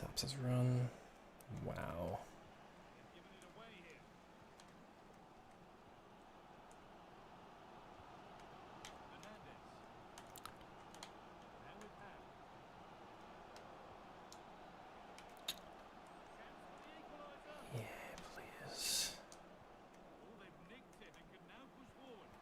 Stops his run. Wow. Giving it away here. Hernandez. Now with Ham. Chance for the equaliser. Yeah, please. Oh, they've nicked it and can now push forward.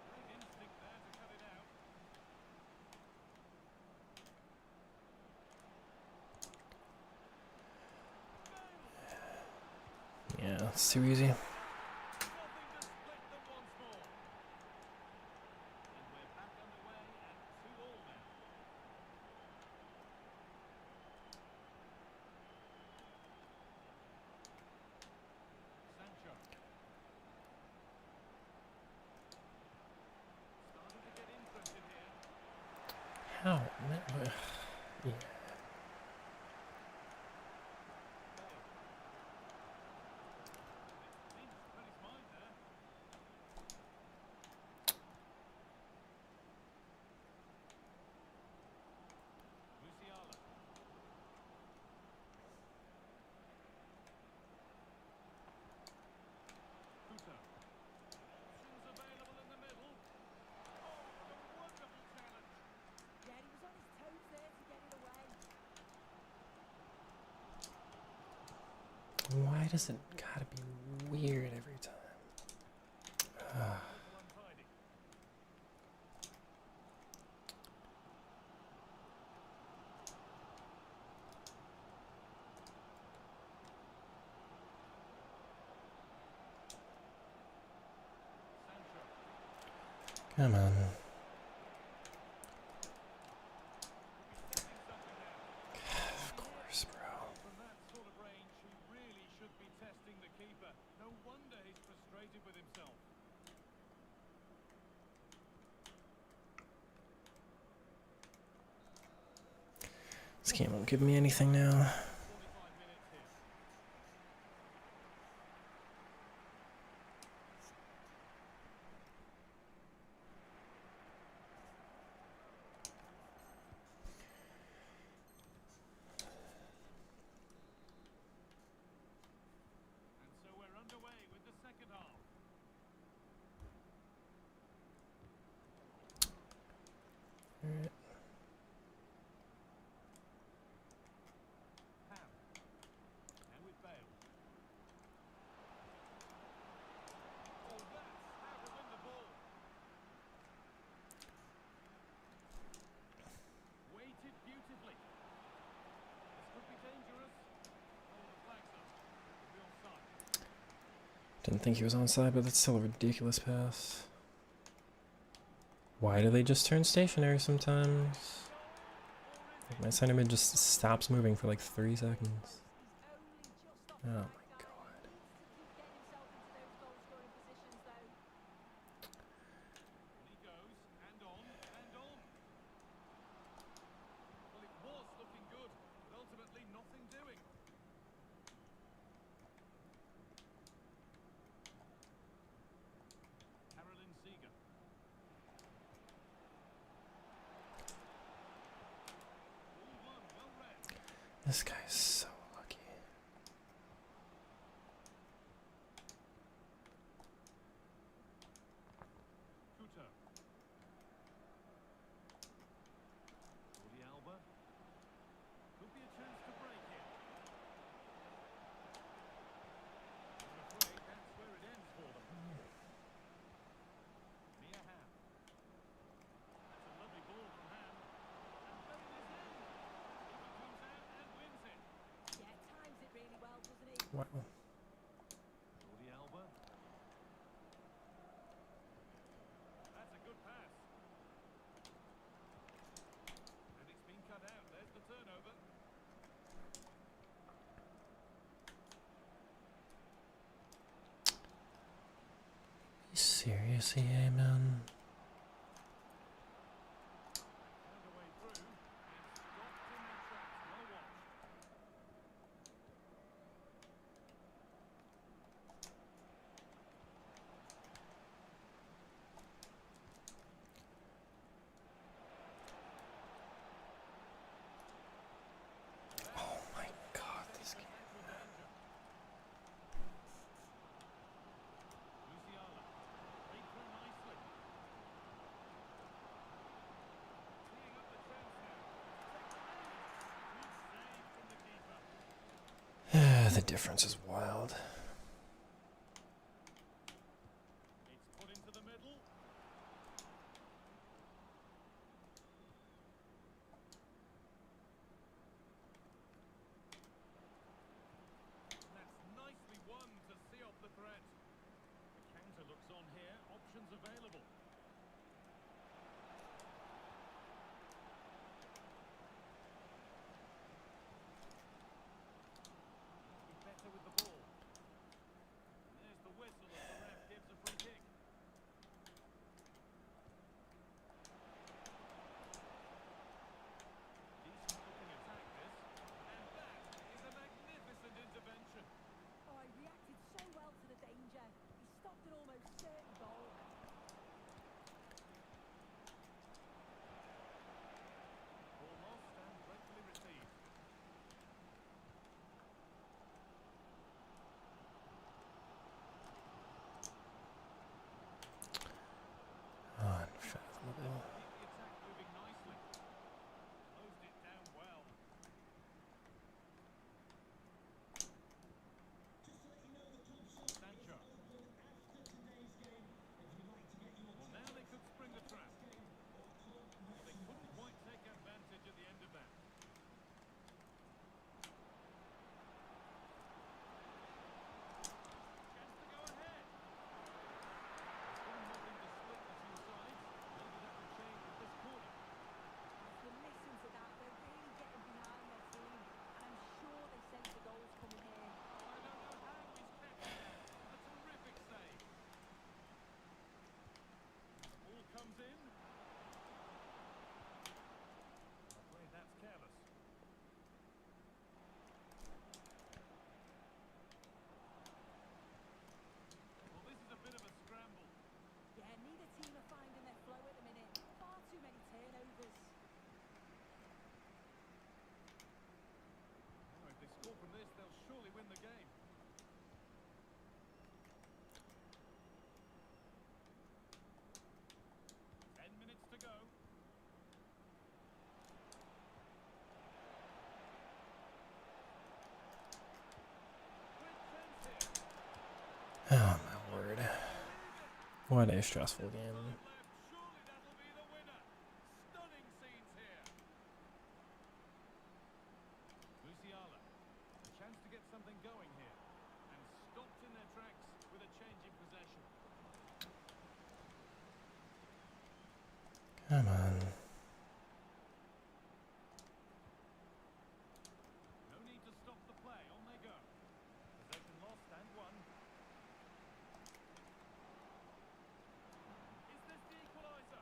Great instinct there to cut it out. Yeah, it's too easy. Nothing to split them once more. And we're back underway at 2-2 now. Sancho. Starting to get interested here. How? Yeah. Seems to put his mind there. Musiala. Couto. Options available in the middle. Oh, what a wonderful challenge. Yeah, he was on his toes there to get it away. Why does it gotta be weird every time? A little untidy. Sancho. Come on. Thinking something now. Of course, bro. From that sort of range, he really should be testing the keeper. No wonder he's frustrated with himself. This game won't give me anything now. 45 minutes here. And so we're underway with the second half. Alright. Ham. Now with Bale. Oh, that's how to win the ball. Weighted beautifully. This could be dangerous. Oh, the flag's up. Could be offside. Didn't think he was onside, but that's still a ridiculous pass. Why do they just turn stationary sometimes? Like my center mid just stops moving for like 3 seconds. He's only just off the Oh my back now. god. He needs to keep getting himself into those goal-scoring positions, though. And he goes, and on, and on. Well, it was looking good, but ultimately nothing doing. Carolyn Seeger. Ball one, well read. This guy's so lucky. Couto. Jordi Alba. Could be a chance to break here. I'm afraid that's where it ends for them. Mia Ham. That's a lovely ball from Ham. And there it is in. Keeper comes out and wins it. Yeah, times it really well, doesn't he? Wow. Jordi Alba. That's a good pass. And it's been cut out. There's the turnover. You serious, EA, man? Found a way through. And stopped in their tracks. Well watched. The difference is wild. It's put into the middle. That's nicely won to see off the threat. The counter looks on here. Options available. Be better with the ball. And there's the whistle as the ref gives a free kick. Decent looking attack this. And that is a magnificent intervention. Oh, he reacted so well to the danger. He stopped an almost certain goal. Ball lost and gratefully received. Unfathomable. Keep the attack moving nicely. Closed it down well. Sancho. Well, now they could spring the trap. Well, they couldn't quite take advantage at the end of that. Chance to go ahead. Still nothing to split the two sides. Maybe that will change with this corner. If you listen to that, they're really getting behind their team. And I'm sure they sense the goals coming here. I don't know how he's kept it there. A terrific save. The ball comes in. I'm afraid that's careless. Well, this is a bit of a scramble. Yeah, neither team are finding their flow at the minute. Far too many turnovers. Now, if they score from this, they'll surely win the game. Minutes to go. Quick chance here. Oh my word. What a stressful game. Left. Surely that'll be the winner. Stunning scenes here. Musiala. A chance to get something going here. And stopped in their tracks with a change in possession. Come on. No need to stop the play. On they go. Possession lost and won. Is this the equaliser?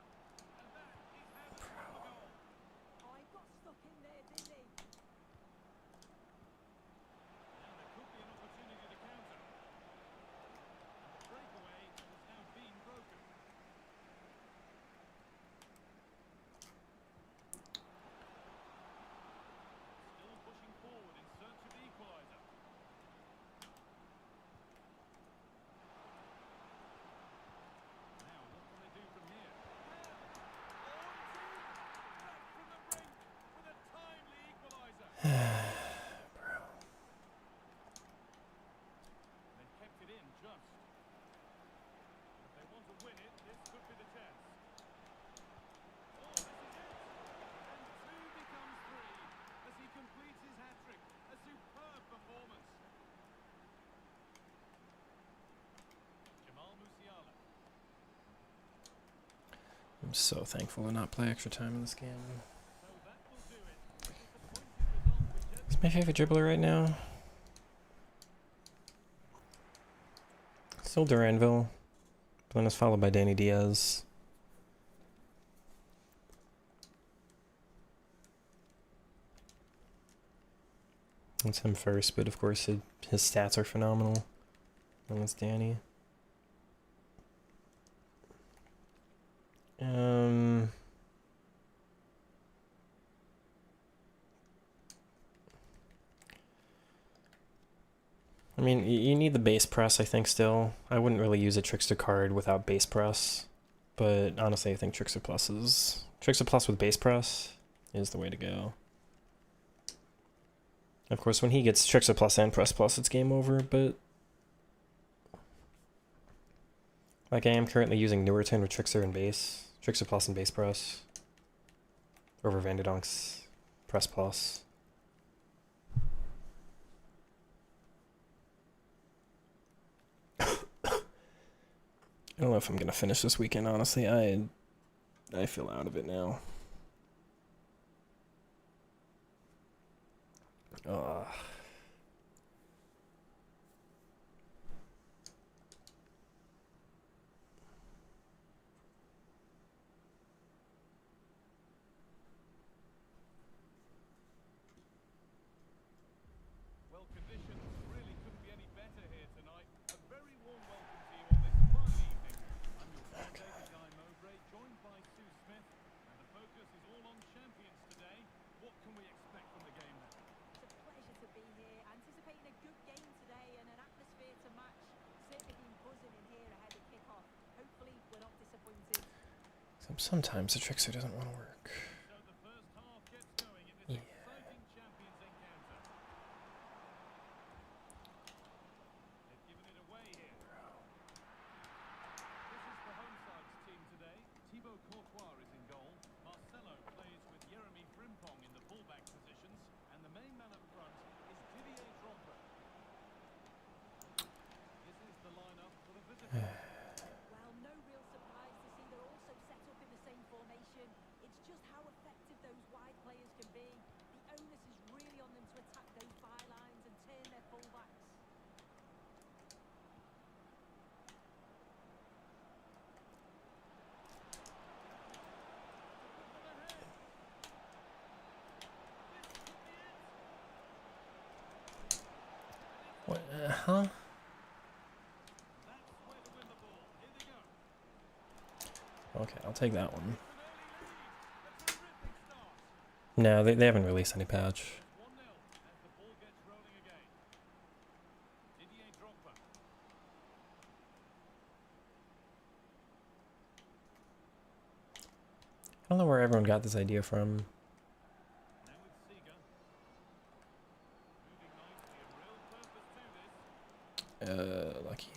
And that is how they score the goal. Oh, he got stuck in there, didn't he? Now there could be an opportunity to counter. And the breakaway has now been broken. Still pushing forward in search of the equaliser. Now what can they do from here? Back from the brink with a timely equaliser. They've kept it in just. If they want to win it, this could be the chance. Oh, this is it. And two becomes three as he completes his hat-trick. A superb performance. Jamal Musiala. I'm so thankful to not play extra time in this game. So that will do it. Disappointing result, whichever. It's my favorite dribbler right now. Still Duranville. But then it's followed by Danny Diaz. It's him first, but of course his stats are phenomenal. And it's Danny. I mean, you need the base press, I think, still. I wouldn't really use a Trickster card without base press. But honestly, I think Trickster Plus with base press is the way to go. Of course, when he gets Trickster Plus and Press Plus, it's game over, but... Like, I am currently using Newerton with Trickster and Base. Trickster Plus and Base Press. Over Vanderdonk's Press Plus. I don't know if I'm gonna finish this weekend, honestly. I feel out of it now. Ugh. Well, conditions really couldn't be any better here tonight. A very warm welcome to you on this fine evening. I'm your host, David Guy Mowbray, joined by Sue Smith, and the focus is all on champions today. What can we expect from the game then? It's a pleasure to be here. Anticipating a good game today and an atmosphere to match. Certainly been buzzing in here ahead of kick-off. Hopefully we're not disappointed. Sometimes the Trickster doesn't want to work. So the first half gets going in this Yeah. exciting champions encounter. They've given it away here. This is the home side's team today. Thibaut Courtois is in goal. Marcelo plays with Jeremy Frimpong in the fullback positions. And the main man up front is Didier Drogba. This is the lineup for the visitors. Well, no real surprise to see they're also set up in the same formation. It's just how effective those wide players can be. The onus is really on them to attack those bylines and turn their fullbacks. What? Huh? That's where to win the ball. Here they go. Okay, I'll take that one. An early lead. A terrific start. No, they haven't released any patch. 1-0 as the ball gets rolling again. Didier Drogba. I don't know where everyone got this idea from. Now it's Seeger. Moving nicely. A real purpose to this. Lucky.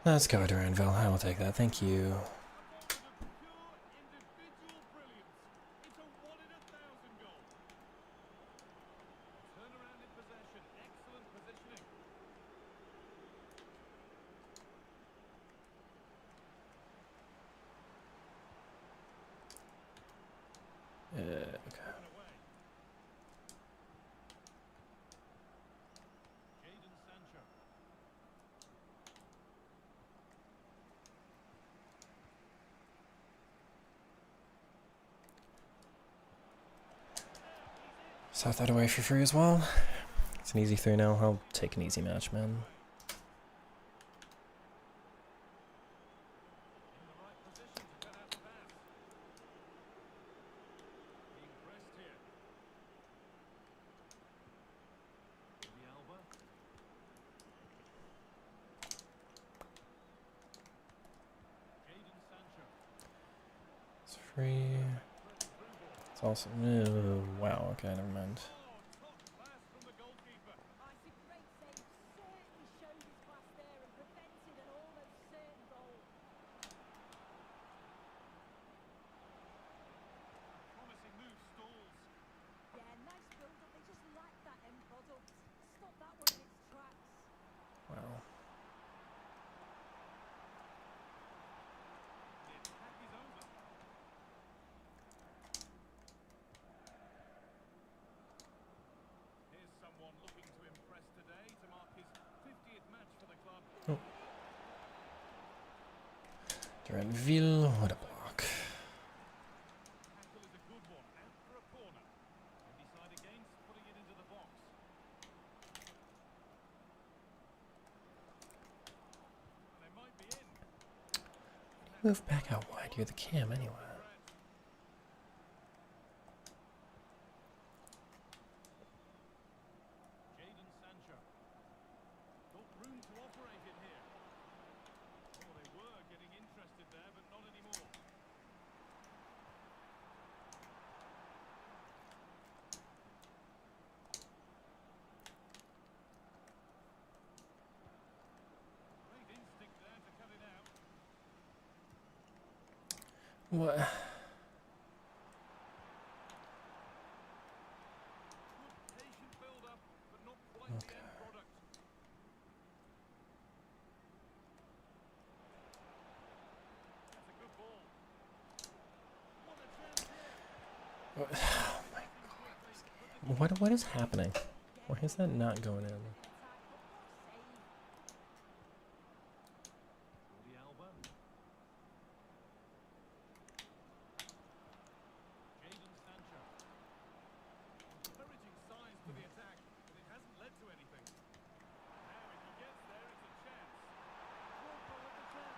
Let's go, Duranville. I will take that. Thank you. A moment of pure individual brilliance. It's a 1 in 1,000 goal. Turnaround in possession. Excellent positioning. Okay. Given away. Jadon Sancho. South that away for free as well. It's an easy 3-0. I'll take an easy match, man. In the right position to cut out the pass. Being pressed here. The Alba. Jadon Sancho. It's free. It's also... wow, okay, never mind. Oh, top class from the goalkeeper. Oh, it's a great save. Certainly showed his class there and prevented an almost certain goal. Promising move stalls. Yeah, nice build-up. They just lacked that end product. Stop that one in its tracks. Wow. The attack is over. Here's someone looking to impress today to mark his 50th match for the club. Duranville, what a block. Tackle is a good one, out for a corner. They decide against putting it into the box. And they might be in. Move back out wide. You're the cam anyway. Jadon Sancho. Got room to operate in here. Oh, they were getting interested there, but not anymore. What? Patient build-up, but not quite the end product. That's a good ball. What a chance here. What is happening? Why is that not going in? Jordi Alba. Jadon Sancho. Encouraging signs for the attack, but it hasn't led to anything. Now if he gets there, it's a chance. Walker with the chance.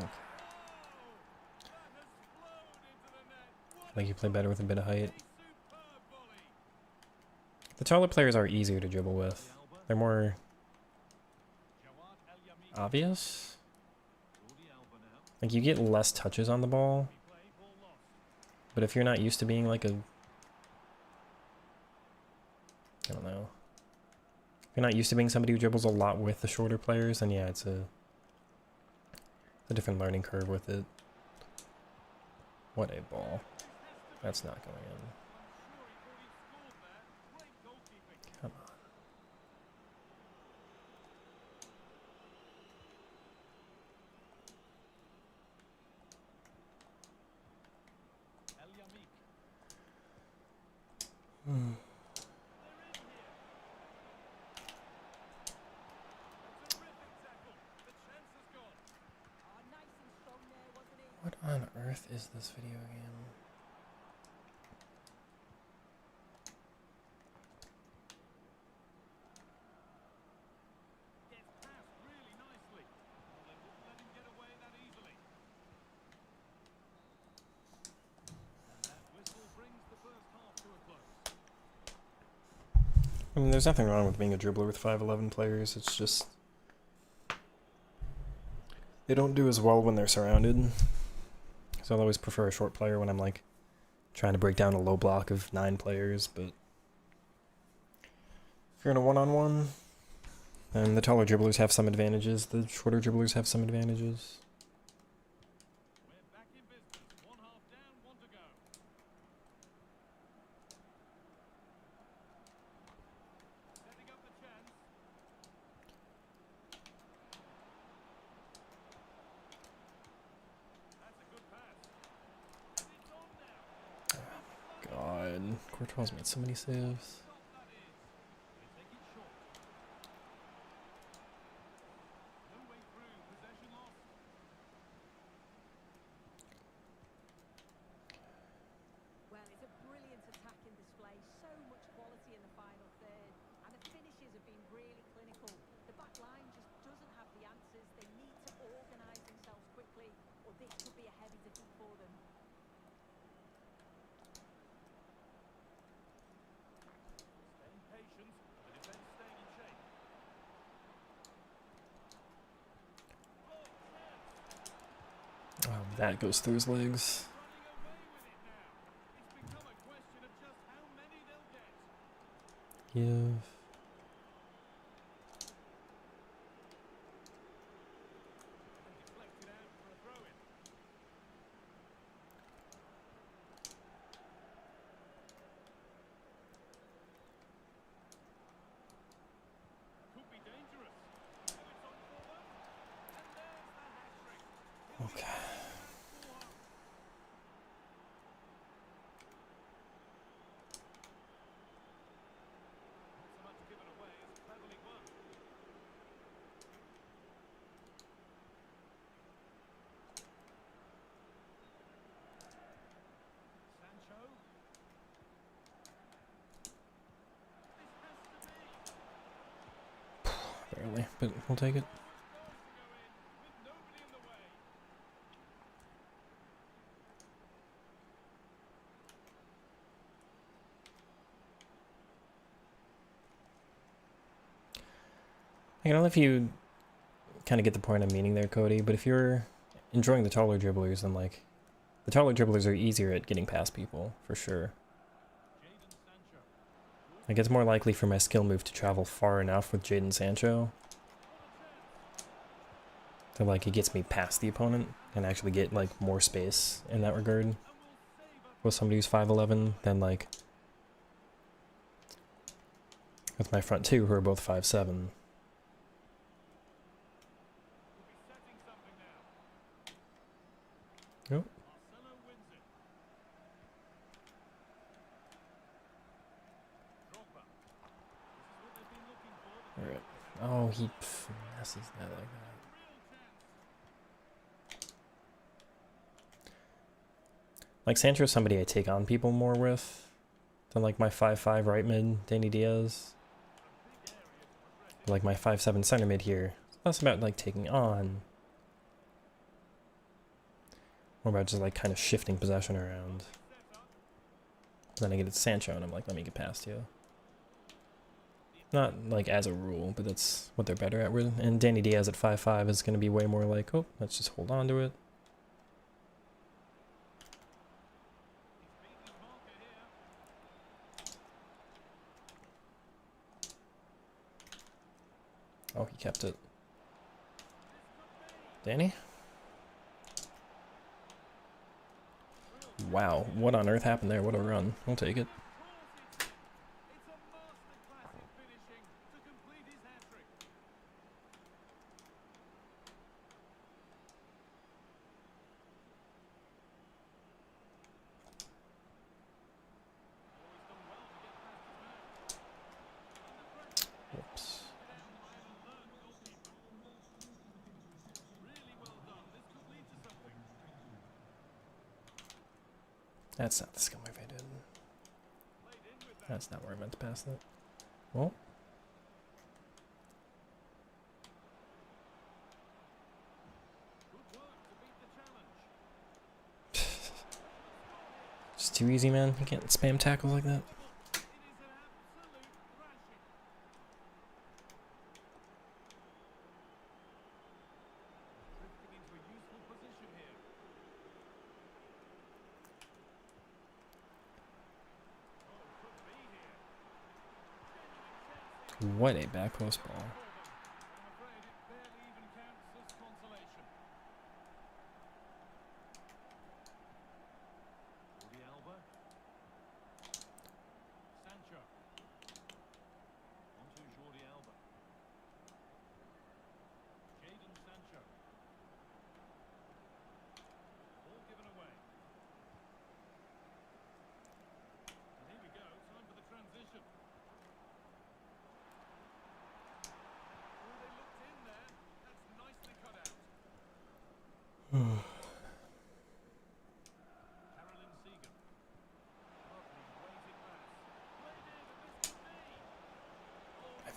Okay. Oh! That has flowed into the net. What I think you a play better with a bit of height. superb volley. The taller players are easier to dribble with. Jordi Alba. They're more Jawad El Yamik. obvious. Jordi Alba now. Like, you get less touches on the ball, Replay, ball lost. but if you're not used to being like a... I don't know. If you're not used to being somebody who dribbles a lot with the shorter players, then yeah, it's a different learning curve with it. What a ball. That's not going in. I'm sure he thought he scored there. Great goalkeeping. Come on. El Yamik. Hmm. They're in here. A terrific tackle. The chance has gone. Oh, nice and strong there, wasn't he? What on earth is this video game? Gets past really nicely. Well, they wouldn't let him get away that easily. And that whistle brings the first half to a close. I mean, there's nothing wrong with being a dribbler with 5'11 players. It's just they don't do as well when they're surrounded. So I'll always prefer a short player when I'm like trying to break down a low block of 9 players. But if you're in a one-on-one, then the taller dribblers have some advantages. The shorter dribblers have some advantages. We're back in business. One half down, one to go. Setting up the chance. That's a good pass. And it's on now. God, Courtois made so many saves. Stop that is. They take it short. No way through. Possession lost. Well, it's a brilliant attacking display. So much quality in the final third. And the finishes have been really clinical. The back line just doesn't have the answers. They need to organise themselves quickly, or this could be a heavy defeat for them. Staying patient. The defence staying in shape. Oh, chance. Oh, that goes through his legs. Running away with it now. It's become a question of just how many they'll get. Give. And deflected out for a throw-in. Could be dangerous. Now it's on for them. And there's the hat-trick. Okay. Not so much given away as cleverly won. Sancho. This has to be. Barely, but we'll take it. First goal to go in with nobody in the way. I don't know if you kind of get the point I'm meaning there, Cody, but if you're enjoying the taller dribblers, then like the taller dribblers are easier at getting past people, for sure. Jadon Sancho. Like it's more likely for my skill move to travel far enough with Jadon Sancho So like it gets me past the opponent and actually get like more space in that regard with somebody who's 5'11" than like with my front two who are both 5'7". Oh. Alright. Oh, he messes that like that. Like Sancho's somebody I take on people more with than like my 5'5" right mid, Danny Diaz. Like my 5'7" center mid here. Less about like taking on. More about just like kind of shifting possession around. Then I get it to Sancho and I'm like, let me get past you. Not like as a rule, but that's what they're better at. And Danny Diaz at 5'5" is going to be way more like, oh, let's just hold on to it. Oh, he kept it. Danny? Wow, what on earth happened there? What a run. I'll take it. Whoops. That's not the skill move I did. That's not where I meant to pass that. Well. Just too easy, man. You can't spam tackles like that. What a back post ball.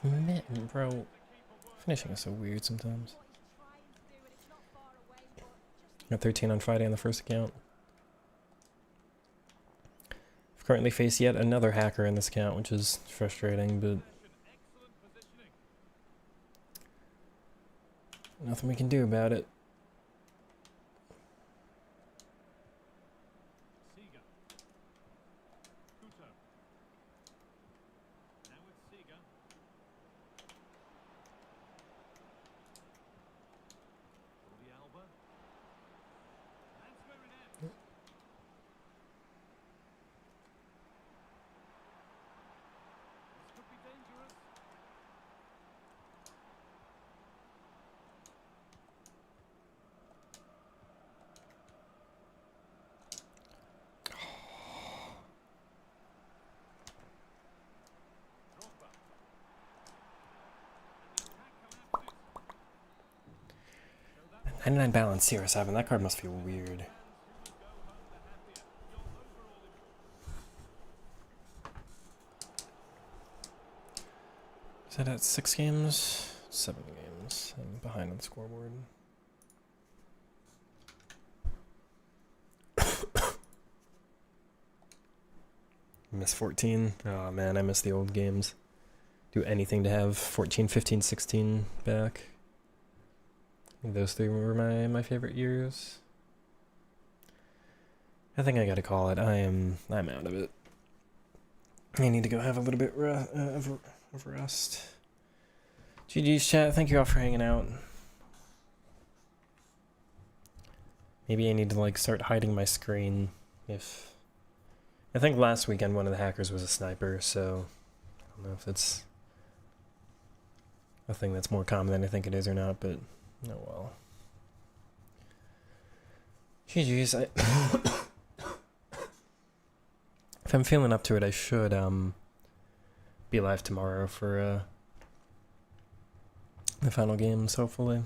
Man, bro, finishing is so weird sometimes. Got 13 on Friday on the first account. I've currently faced yet another hacker in this account, which is frustrating, but nothing we can do about it. And 99 balance, CR7. That card must feel weird. Is that at 6 games? 7 games. I'm behind on the scoreboard. Miss 14. Oh man, I miss the old games. Do anything to have 14, 15, 16 back. Those three were my favorite years. I think I gotta call it. I'm out of it. I need to go have a little bit of rest. GG's chat. Thank you all for hanging out. Maybe I need to like start hiding my screen if... I think last weekend one of the hackers was a sniper, so I don't know if it's a thing that's more common than I think it is or not, but oh well. GG's, if I'm feeling up to it, I should be live tomorrow for the final games, hopefully.